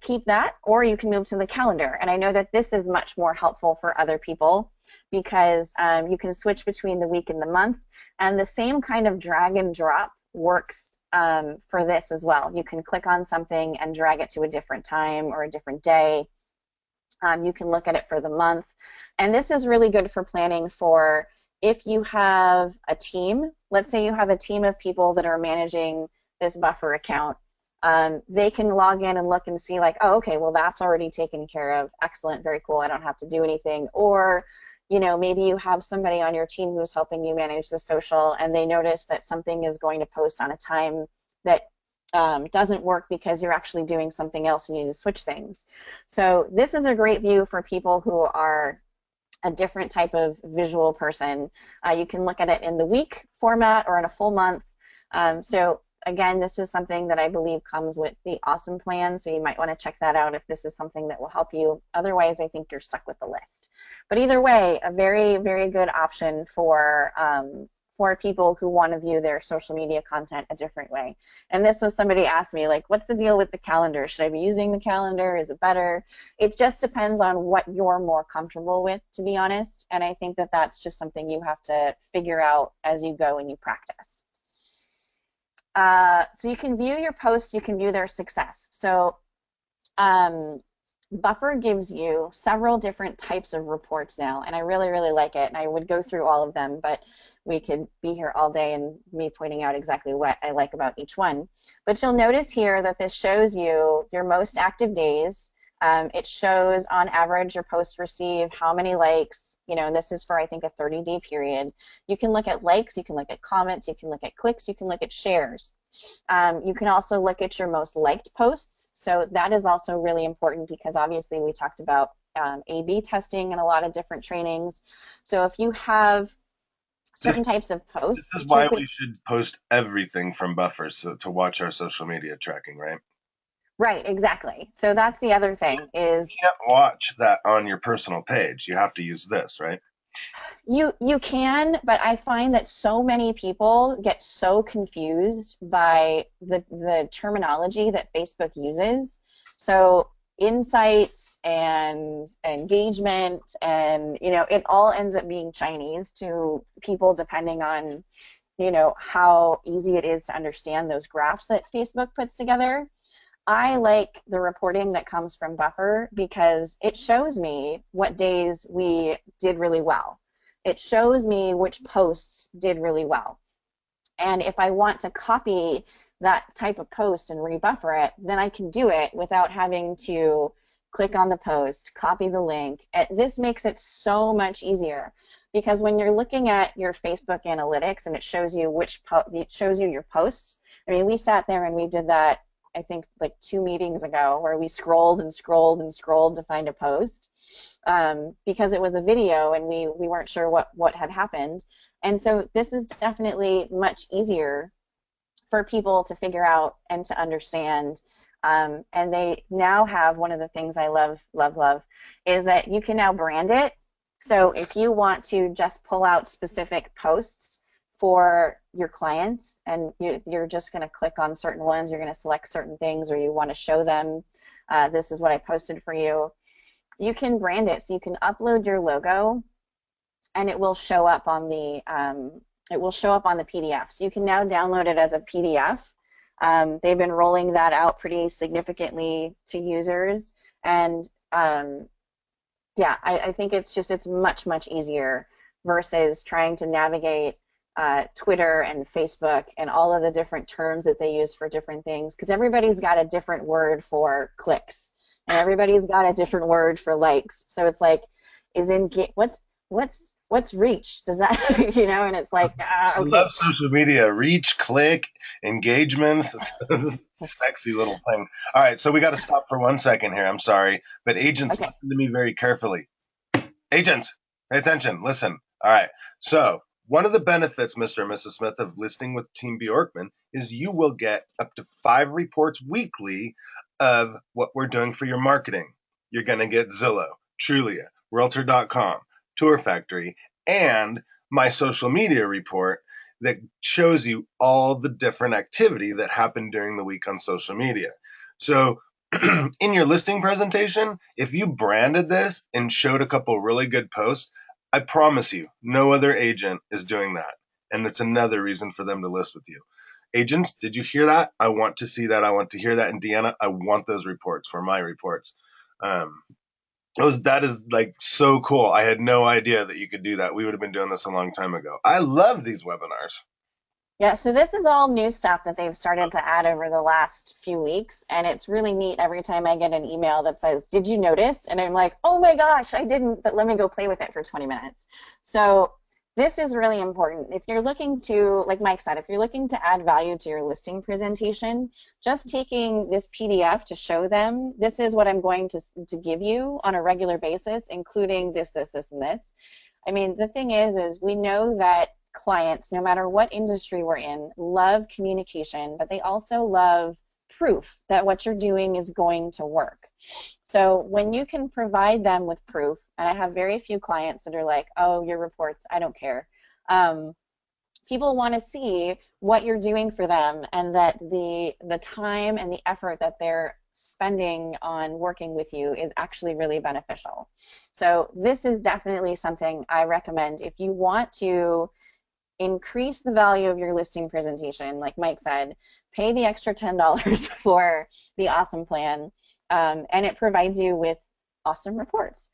keep that, or you can move to the calendar. And I know that this is much more helpful for other people because you can switch between the week and the month, and the same kind of drag and drop works for this as well. You can click on something and drag it to a different time or a different day. You can look at it for the month, and this is really good for planning for if you have a team, let's say you have a team of people that are managing this buffer account, they can log in and look and see like, oh, okay, well, that's already taken care of. Excellent, very cool. I don't have to do anything. Or, maybe you have somebody on your team who's helping you manage the social, and they notice that something is going to post on a time that doesn't work because you're actually doing something else and you need to switch things. So this is a great view for people who are a different type of visual person. You can look at it in the week format or in a full month. So again, this is something that I believe comes with the Awesome plan, so you might want to check that out if this is something that will help you. Otherwise, I think you're stuck with the list. But either way, a very, very good option for people who want to view their social media content a different way. And this was somebody asked me, like, what's the deal with the calendar? Should I be using the calendar? Is it better? It just depends on what you're more comfortable with, to be honest. And I think that that's just something you have to figure out as you go and you practice. So you can view your posts, you can view their success. So Buffer gives you several different types of reports now, and I really, really like it. And I would go through all of them, but we could be here all day and me pointing out exactly what I like about each one. But you'll notice here that this shows you your most active days. It shows on average your posts receive how many likes, and this is for I think a 30-day period. You can look at likes, you can look at comments, you can look at clicks, you can look at shares. You can also look at your most liked posts. So that is also really important because obviously we talked about A/B testing and a lot of different trainings. So if you have certain types of This posts, is why we should post everything from Buffer to watch our social media tracking, right? right, exactly. So that's the other thing is You can't watch that on your personal page. You have to use this, right? you can, but I find that so many people get so confused by the terminology that Facebook uses. So insights and engagement and it all ends up being Chinese to people depending on how easy it is to understand those graphs that Facebook puts together. I like the reporting that comes from Buffer because it shows me what days we did really well. It shows me which posts did really well. And if I want to copy that type of post and rebuffer it, then I can do it without having to click on the post, copy the link. This makes it so much easier because when you're looking at your Facebook analytics and it shows you it shows you your posts. I mean, we sat there and we did that I think like 2 meetings ago where we scrolled and scrolled and scrolled to find a post because it was a video and we weren't sure what had happened. And so this is definitely much easier for people to figure out and to understand. And they now have one of the things I love, love, love is that you can now brand it. So if you want to just pull out specific posts for your clients and you're just going to click on certain ones, you're going to select certain things, or you want to show them this is what I posted for you, you can brand it. So you can upload your logo and it will show up on the PDF. So you can now download it as a PDF. They've been rolling that out pretty significantly to users, and yeah, I think it's much, much easier versus trying to navigate Twitter and Facebook and all of the different terms that they use for different things, because everybody's got a different word for clicks and everybody's got a different word for likes. So it's like, what's reach? Does that And it's like, okay. I love social media. Reach, click, engagements. Sexy little thing. All right, so we got to stop for 1 second here. I'm sorry, but agents, Okay. listen to me very carefully. Agents, pay attention. Listen. All right. So one of the benefits, Mr. and Mrs. Smith, of listing with Team Bjorkman is you will get up to 5 reports weekly of what we're doing for your marketing. You're going to get Zillow, Trulia, Realtor.com, Tour Factory, and my social media report that shows you all the different activity that happened during the week on social media. So in your listing presentation, if you branded this and showed a couple really good posts, I promise you, no other agent is doing that. And it's another reason for them to list with you. Agents, did you hear that? I want to see that. I want to hear that. And Deanna, I want those reports for my reports. That is like so cool. I had no idea that you could do that. We would have been doing this a long time ago. I love these webinars. Yeah, so this is all new stuff that they've started to add over the last few weeks, and it's really neat every time I get an email that says, "Did you notice?" And I'm like, "Oh my gosh, I didn't, but let me go play with it for 20 minutes." So this is really important. If you're looking to, like Mike said, if you're looking to add value to your listing presentation, just taking this PDF to show them, this is what I'm going to give you on a regular basis, including this, this, this, and this. I mean, the thing is we know that clients, no matter what industry we're in, love communication, but they also love proof that what you're doing is going to work. So when you can provide them with proof, and I have very few clients that are like, oh, your reports, I don't care. People want to see what you're doing for them, and that the time and the effort that they're spending on working with you is actually really beneficial. So this is definitely something I recommend if you want to increase the value of your listing presentation. Like Mike said, pay the extra $10 for the awesome plan, and it provides you with awesome reports.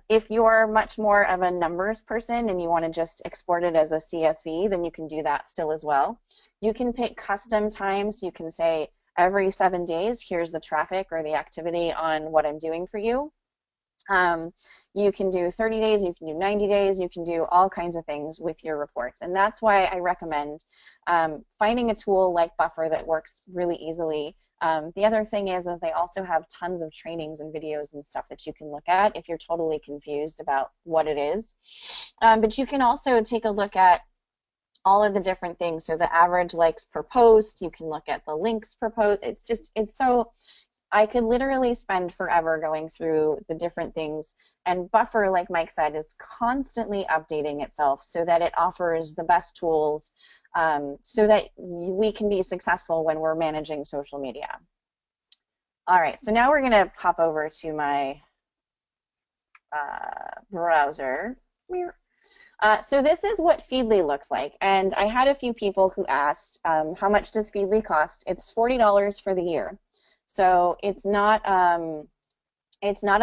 If you're much more of a numbers person and you want to just export it as a CSV, then you can do that still as well. You can pick custom times. You can say every 7 days, here's the traffic or the activity on what I'm doing for you. You can do 30 days, you can do 90 days, you can do all kinds of things with your reports. And that's why I recommend finding a tool like Buffer that works really easily. The other thing is they also have tons of trainings and videos and stuff that you can look at if you're totally confused about what it is. But you can also take a look at all of the different things. So the average likes per post, you can look at the links per post. It's so, I could literally spend forever going through the different things, and Buffer, like Mike said, is constantly updating itself so that it offers the best tools so that we can be successful when we're managing social media. All right, so now we're going to pop over to my browser. So this is what Feedly looks like, and I had a few people who asked, how much does Feedly cost? It's $40 for the year. So it's not a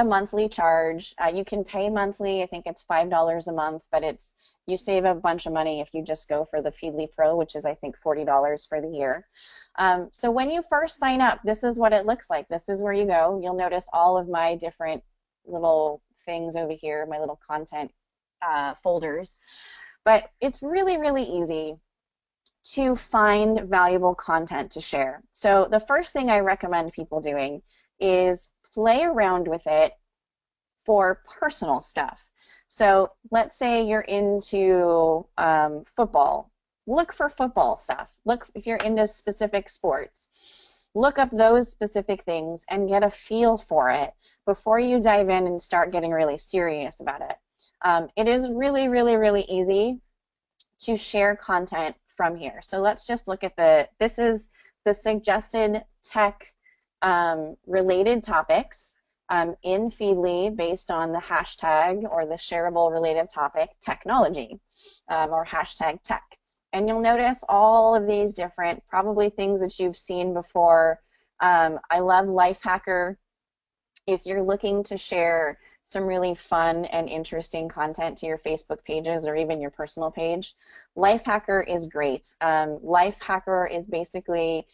monthly charge. You can pay monthly. I think it's $5 a month, but you save a bunch of money if you just go for the Feedly Pro, which is I think $40 for the year. So when you first sign up, this is what it looks like. This is where you go. You'll notice all of my different little things over here, my little content folders. But it's really, really easy to find valuable content to share. So the first thing I recommend people doing is play around with it for personal stuff. So let's say you're into football. Look for football stuff. Look if you're into specific sports. Look up those specific things and get a feel for it before you dive in and start getting really serious about it. It is really, really, really easy to share content from here. So let's just look at this is the suggested tech related topics in Feedly based on the hashtag or the shareable related topic technology or hashtag tech. And you'll notice all of these different, probably things that you've seen before. I love Lifehacker. If you're looking to share some really fun and interesting content to your Facebook pages or even your personal page, Lifehacker is great. Lifehacker is basically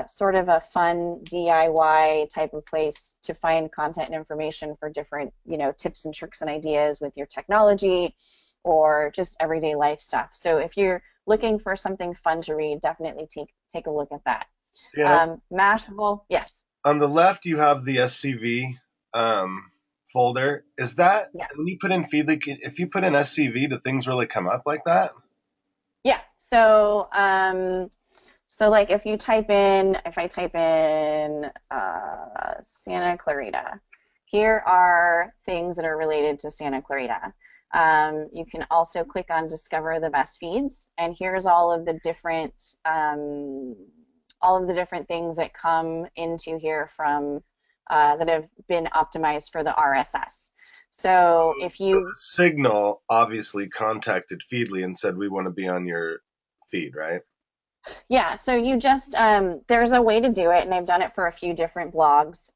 sort of a fun DIY type of place to find content and information for different, tips and tricks and ideas with your technology or just everyday life stuff. So if you're looking for something fun to read, definitely take a look at that. Yeah. Mashable, yes. On the left, you have the SCV folder. Is that Yeah. when you put in Feedly? If you put in SCV, do things really come up like that? Yeah. So like if I type in Santa Clarita, here are things that are related to Santa Clarita. You can also click on Discover the Best Feeds, and here's all of the different things that come into here from that have been optimized for the RSS. So if So you the Signal obviously contacted Feedly and said we want to be on your feed, right? Yeah, so you just there's a way to do it, and I've done it for a few different blogs.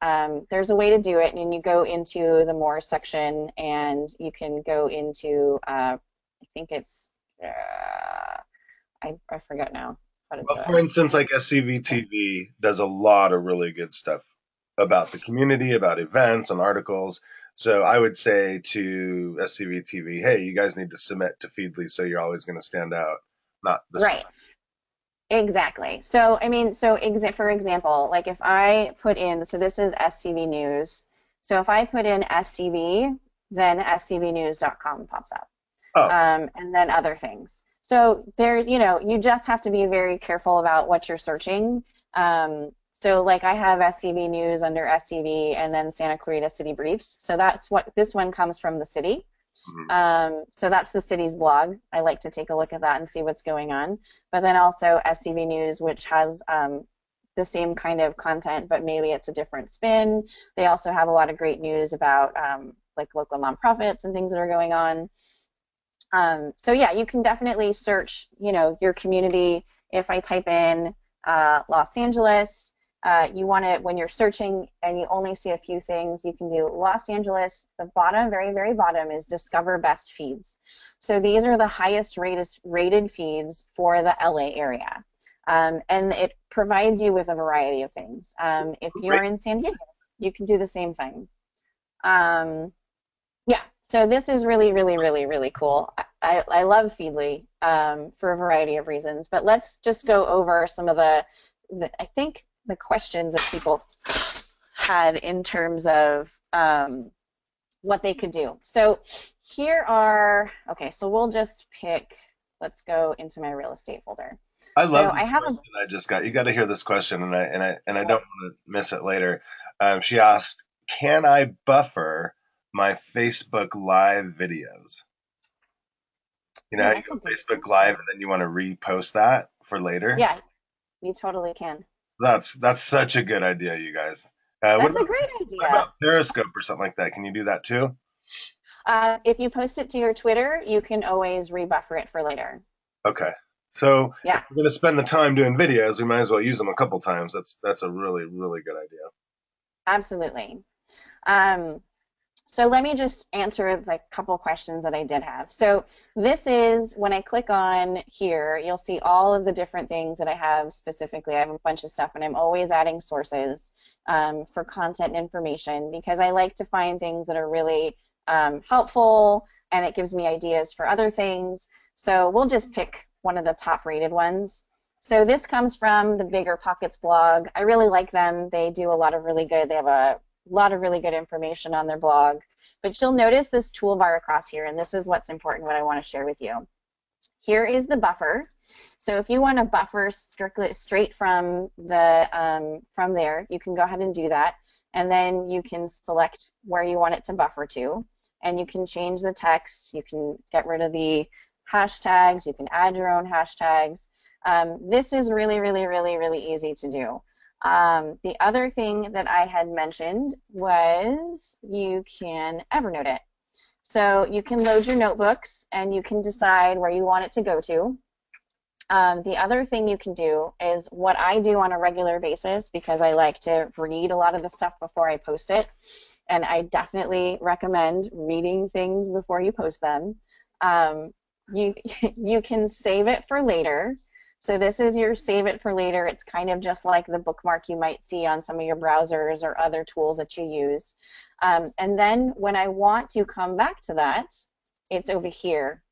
There's a way to do it, and you go into the more section, and you can go into I think it's I forget now how to Well, do it. for instance, like SCVTV does a lot of really good stuff about the community, about events and articles. So I would say to SCVTV, hey, you guys need to submit to Feedly so you're always going to stand out, not the Right. side. Exactly. So, I mean, for example, like if I put in, so this is SCV News. So if I put in SCV, then scvnews.com pops up, Oh, and then other things. So there, you just have to be very careful about what you're searching. So like I have SCV News under SCV and then Santa Clarita City Briefs. So that's what this one comes from the city. mhm. So that's the city's blog. I like to take a look at that and see what's going on. But then also SCV News, which has the same kind of content, but maybe it's a different spin. They also have a lot of great news about like local nonprofits and things that are going on. So yeah, you can definitely search, your community. If I type in Los Angeles, you want to, when you're searching and you only see a few things, you can do Los Angeles. The bottom, very, very bottom is discover best feeds. So these are the highest rated feeds for the LA area. And it provides you with a variety of things. If you're Great. in San Diego, you can do the same thing. Um, yeah, so this is really, really, really, really cool. I love Feedly for a variety of reasons, but let's just go over some of I think the questions that people had in terms of what they could do. So okay, so we'll just pick, let's go into my real estate folder. I So love I this have a, question I just got. You got to hear this question, and I don't want to miss it later. She asked, "Can I buffer my Facebook Live videos? You know oh, how you that's go a good Facebook Live question. and then you want to repost that for later? Yeah, you totally can. That's such a good idea, you guys. That's a great What idea. about Periscope or something like that? Can you do that too? If you post it to your Twitter, you can always rebuffer it for later. Okay. So if Yeah, we're going to spend the time doing videos, we might as well use them a couple times. That's a really really good idea. absolutely. Um, so let me just answer like a couple questions that I did have. So this is when I click on here, you'll see all of the different things that I have specifically. I have a bunch of stuff, and I'm always adding sources for content and information because I like to find things that are really helpful, and it gives me ideas for other things. So we'll just pick one of the top rated ones. So this comes from the Bigger Pockets blog. I really like them. They do a lot of really good, they have a lot of really good information on their blog. But you'll notice this toolbar across here, and this is what's important, what I want to share with you. Here is the buffer. So if you want to buffer straight from from there, you can go ahead and do that. And then you can select where you want it to buffer to. And you can change the text. You can get rid of the hashtags. You can add your own hashtags. This is really, really, really, really easy to do. The other thing that I had mentioned was you can Evernote it. So you can load your notebooks and you can decide where you want it to go to. The other thing you can do is what I do on a regular basis because I like to read a lot of the stuff before I post it. And I definitely recommend reading things before you post them. You, you can save it for later. So this is your save it for later. It's kind of just like the bookmark you might see on some of your browsers or other tools that you use. And then when I want to come back to that, it's over here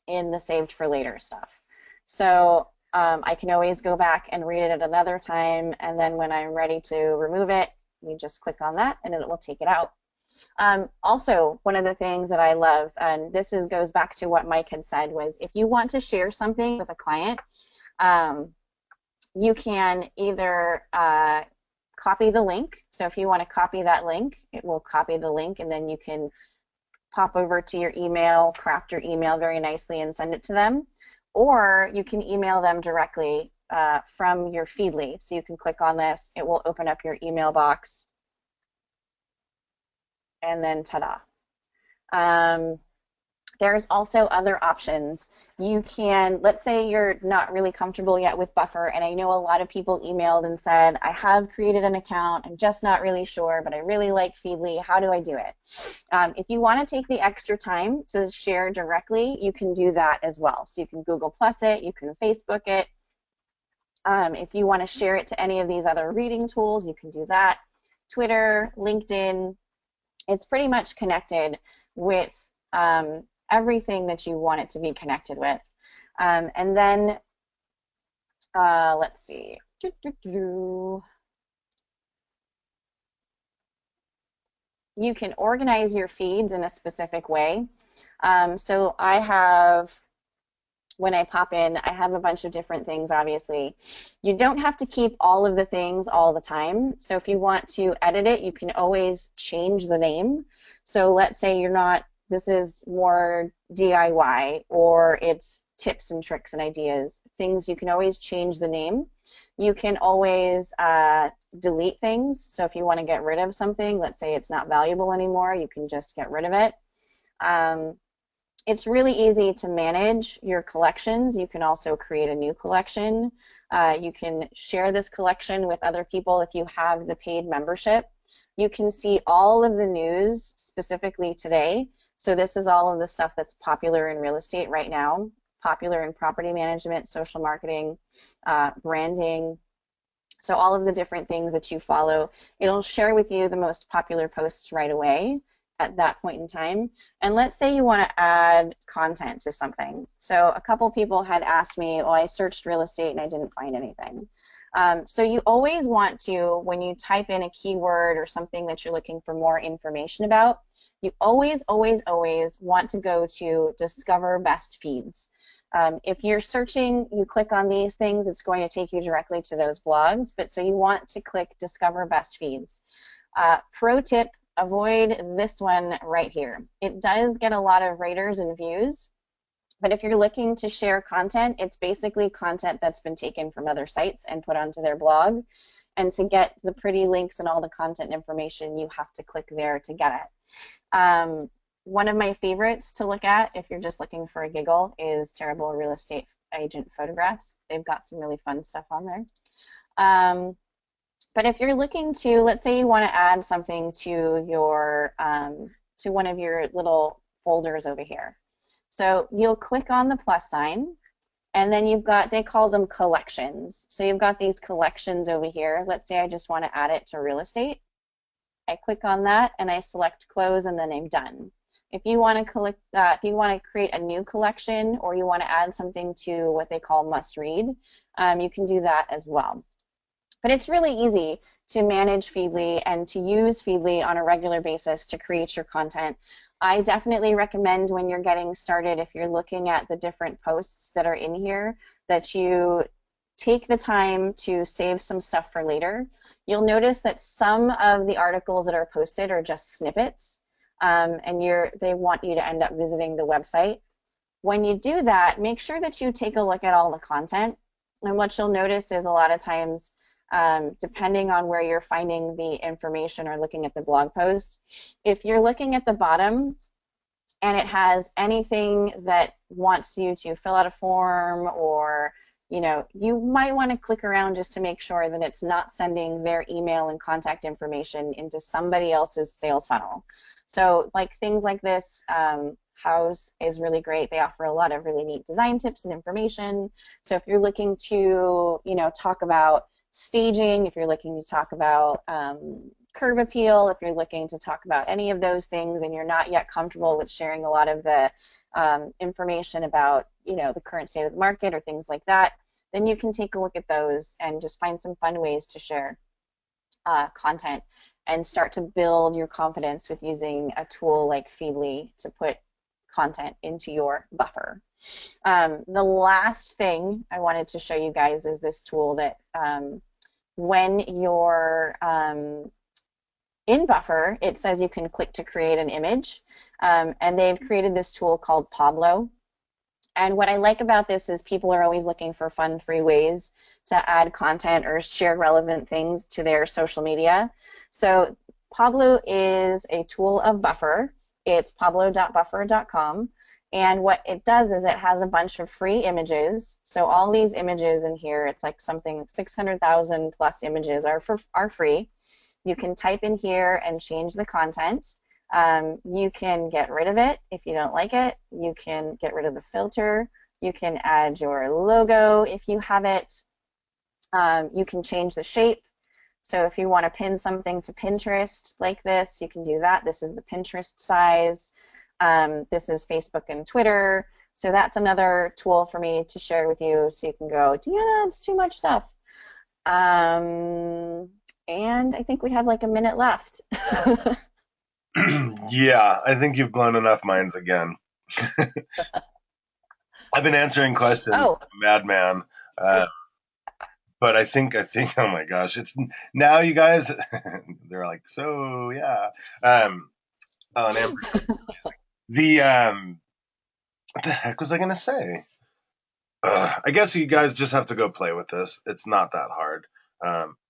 in the saved for later stuff. So I can always go back and read it at another time, and then when I'm ready to remove it, you just click on that and it will take it out. Also, one of the things that I love, and goes back to what Mike had said, was if you want to share something with a client, you can either copy the link. So if you want to copy that link, it will copy the link, and then you can pop over to your email, craft your email very nicely, and send it to them. Or you can email them directly from your Feedly. So you can click on this, it will open up your email box, and then ta-da. There's also other options. You can, let's say you're not really comfortable yet with Buffer, and I know a lot of people emailed and said, I have created an account, I'm just not really sure, but I really like Feedly, how do I do it? If you want to take the extra time to share directly, you can do that as well. So you can Google Plus it, you can Facebook it. If you want to share it to any of these other reading tools, you can do that. Twitter, LinkedIn, it's pretty much connected with everything that you want it to be connected with. And then, let's see. You can organize your feeds in a specific way. So I have, when I pop in, I have a bunch of different things, obviously. You don't have to keep all of the things all the time. So if you want to edit it, you can always change the name. So let's say you're not, this is more DIY, or it's tips and tricks and ideas, things, you can always change the name. You can always delete things. So if you want to get rid of something, let's say it's not valuable anymore, you can just get rid of it. It's really easy to manage your collections. You can also create a new collection. You can share this collection with other people if you have the paid membership. You can see all of the news specifically today. So this is all of the stuff that's popular in real estate right now, popular in property management, social marketing, branding. So all of the different things that you follow, it'll share with you the most popular posts right away at that point in time. And let's say you want to add content to something. So a couple people had asked me, well, I searched real estate and I didn't find anything. So you always want to, when you type in a keyword or something that you're looking for more information about, you always, always, always want to go to Discover Best Feeds. If you're searching, you click on these things, it's going to take you directly to those blogs, but so you want to click Discover Best Feeds. Pro tip, avoid this one right here. It does get a lot of raters and views, but if you're looking to share content, it's basically content that's been taken from other sites and put onto their blog. And to get the pretty links and all the content information, you have to click there to get it. One of my favorites to look at, if you're just looking for a giggle, is Terrible Real Estate Agent Photographs. They've got some really fun stuff on there. But if you're looking to, let's say you want to add something to your, to one of your little folders over here. So you'll click on the plus sign, and then you've got, they call them collections. So you've got these collections over here. Let's say I just want to add it to real estate. I click on that and I select close, and then I'm done. If you want to create a new collection, or you want to add something to what they call must read, you can do that as well. But it's really easy to manage Feedly and to use Feedly on a regular basis to create your content. I definitely recommend, when you're getting started, if you're looking at the different posts that are in here, that you take the time to save some stuff for later. You'll notice that some of the articles that are posted are just snippets, and they want you to end up visiting the website. When you do that, make sure that you take a look at all the content. And what you'll notice is a lot of times, depending on where you're finding the information or looking at the blog post, if you're looking at the bottom and it has anything that wants you to fill out a form, or you might want to click around just to make sure that it's not sending their email and contact information into somebody else's sales funnel. So like things like this, Houzz is really great. They offer a lot of really neat design tips and information. So if you're looking to talk about staging, if you're looking to talk about curb appeal, if you're looking to talk about any of those things and you're not yet comfortable with sharing a lot of the information about the current state of the market or things like that, then you can take a look at those and just find some fun ways to share content and start to build your confidence with using a tool like Feedly to put content into your buffer. The last thing I wanted to show you guys is this tool that when you're in Buffer, it says you can click to create an image, and they've created this tool called Pablo. And what I like about this is people are always looking for fun, free ways to add content or share relevant things to their social media. So Pablo is a tool of Buffer. It's pablo.buffer.com. And what it does is it has a bunch of free images. So all these images in here, it's like something 600,000 plus images are free. You can type in here and change the content. You can get rid of it if you don't like it. You can get rid of the filter. You can add your logo if you have it. You can change the shape. So if you want to pin something to Pinterest like this, you can do that. This is the Pinterest size. This is Facebook and Twitter. So that's another tool for me to share with you so you can go, Deanna, it's too much stuff. And I think we have like a minute left. Yeah, I think you've blown enough minds again. I've been answering questions, Oh, madman. But I think, oh my gosh, it's now you guys, they're like, so yeah. Oh, and Amber, what the heck was I going to say? I guess you guys just have to go play with this. It's not that hard.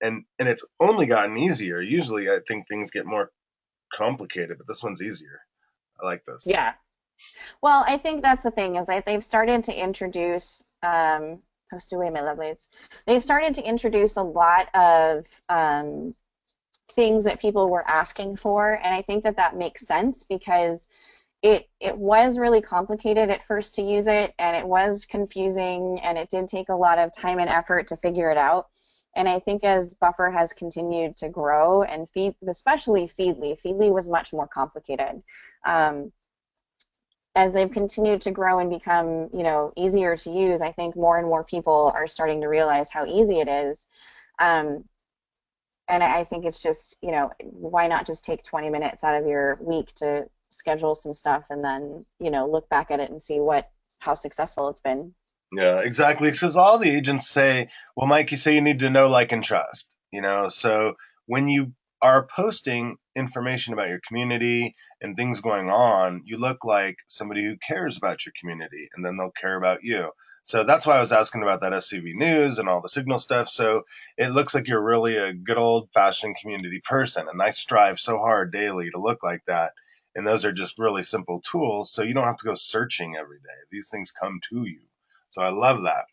And it's only gotten easier. Usually I think things get more complicated, but this one's easier. I like this. yeah. Well, I think that's the thing is that they've started to introduce, post away my lovelies. They've started to introduce a lot of things that people were asking for, and I think that that makes sense because it was really complicated at first to use it, and it was confusing, and it did take a lot of time and effort to figure it out. And I think as Buffer has continued to grow, and especially Feedly was much more complicated. As they've continued to grow and become, easier to use, I think more and more people are starting to realize how easy it is. And I think it's just, why not just take 20 minutes out of your week to schedule some stuff and then, look back at it and see how successful it's been. Yeah, exactly. Because all the agents say, well, Mike, you say you need to know, like, and trust, So when you are posting information about your community and things going on, you look like somebody who cares about your community, and then they'll care about you. So that's why I was asking about that SCV news and all the signal stuff. So it looks like you're really a good old fashioned community person. And I strive so hard daily to look like that. And those are just really simple tools. So you don't have to go searching every day. These things come to you. So I love that.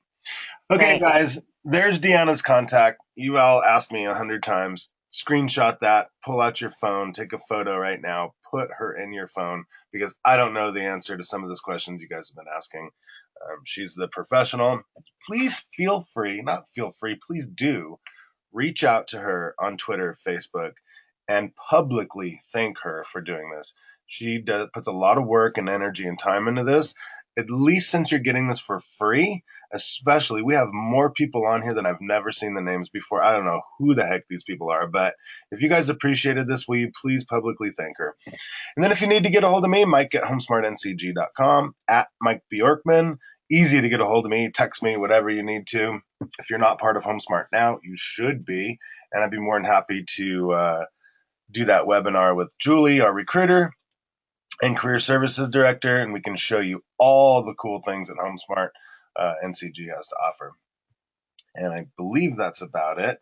Okay, Right. guys, there's Deanna's contact. You all asked me 100 times. Screenshot that, pull out your phone, take a photo right now, put her in your phone because I don't know the answer to some of those questions you guys have been asking. She's the professional. Please please do reach out to her on Twitter, Facebook, and publicly thank her for doing this. She puts a lot of work and energy and time into this. At least since you're getting this for free, especially, we have more people on here than I've never seen the names before. I don't know who the heck these people are, but if you guys appreciated this, will you please publicly thank her? And then if you need to get a hold of me, Mike at homesmartncg.com, at Mike Bjorkman. Easy to get a hold of me. Text me, whatever you need to. If you're not part of HomeSmart now, you should be. And I'd be more than happy to do that webinar with Julie, our recruiter and career services director, and we can show you all the cool things that HomeSmart NCG has to offer. And I believe that's about it.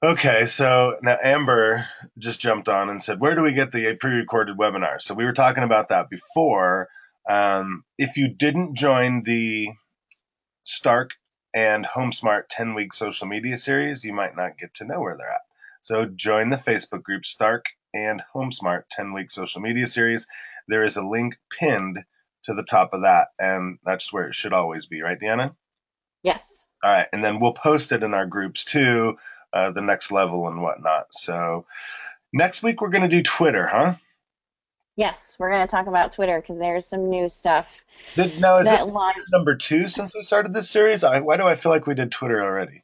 Okay, so now Amber just jumped on and said, where do we get the pre-recorded webinar? So we were talking about that before. If you didn't join the Stark and HomeSmart 10-week social media series, you might not get to know where they're at. So join the Facebook group Stark and HomeSmart 10-week social media series. There is a link pinned to the top of that, and that's where it should always be, right, Deanna? Yes. All right, and then we'll post it in our groups too, the next level and whatnot. So next week we're going to do Twitter, huh? Yes, we're going to talk about Twitter because there's some new stuff Now, is this that launched. number 2 since we started this series? Why do I feel like we did Twitter already?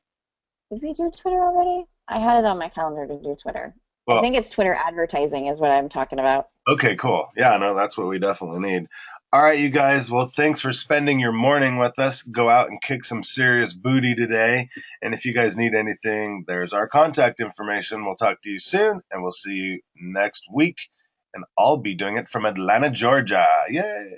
Did we do Twitter already? I had it on my calendar to do Twitter. I Well, think it's Twitter advertising is what I'm talking about. okay, cool. Yeah, no, that's what we definitely need. All right, you guys. Well, thanks for spending your morning with us. Go out and kick some serious booty today. And if you guys need anything, there's our contact information. We'll talk to you soon, and we'll see you next week. And I'll be doing it from Atlanta, Georgia. Yay!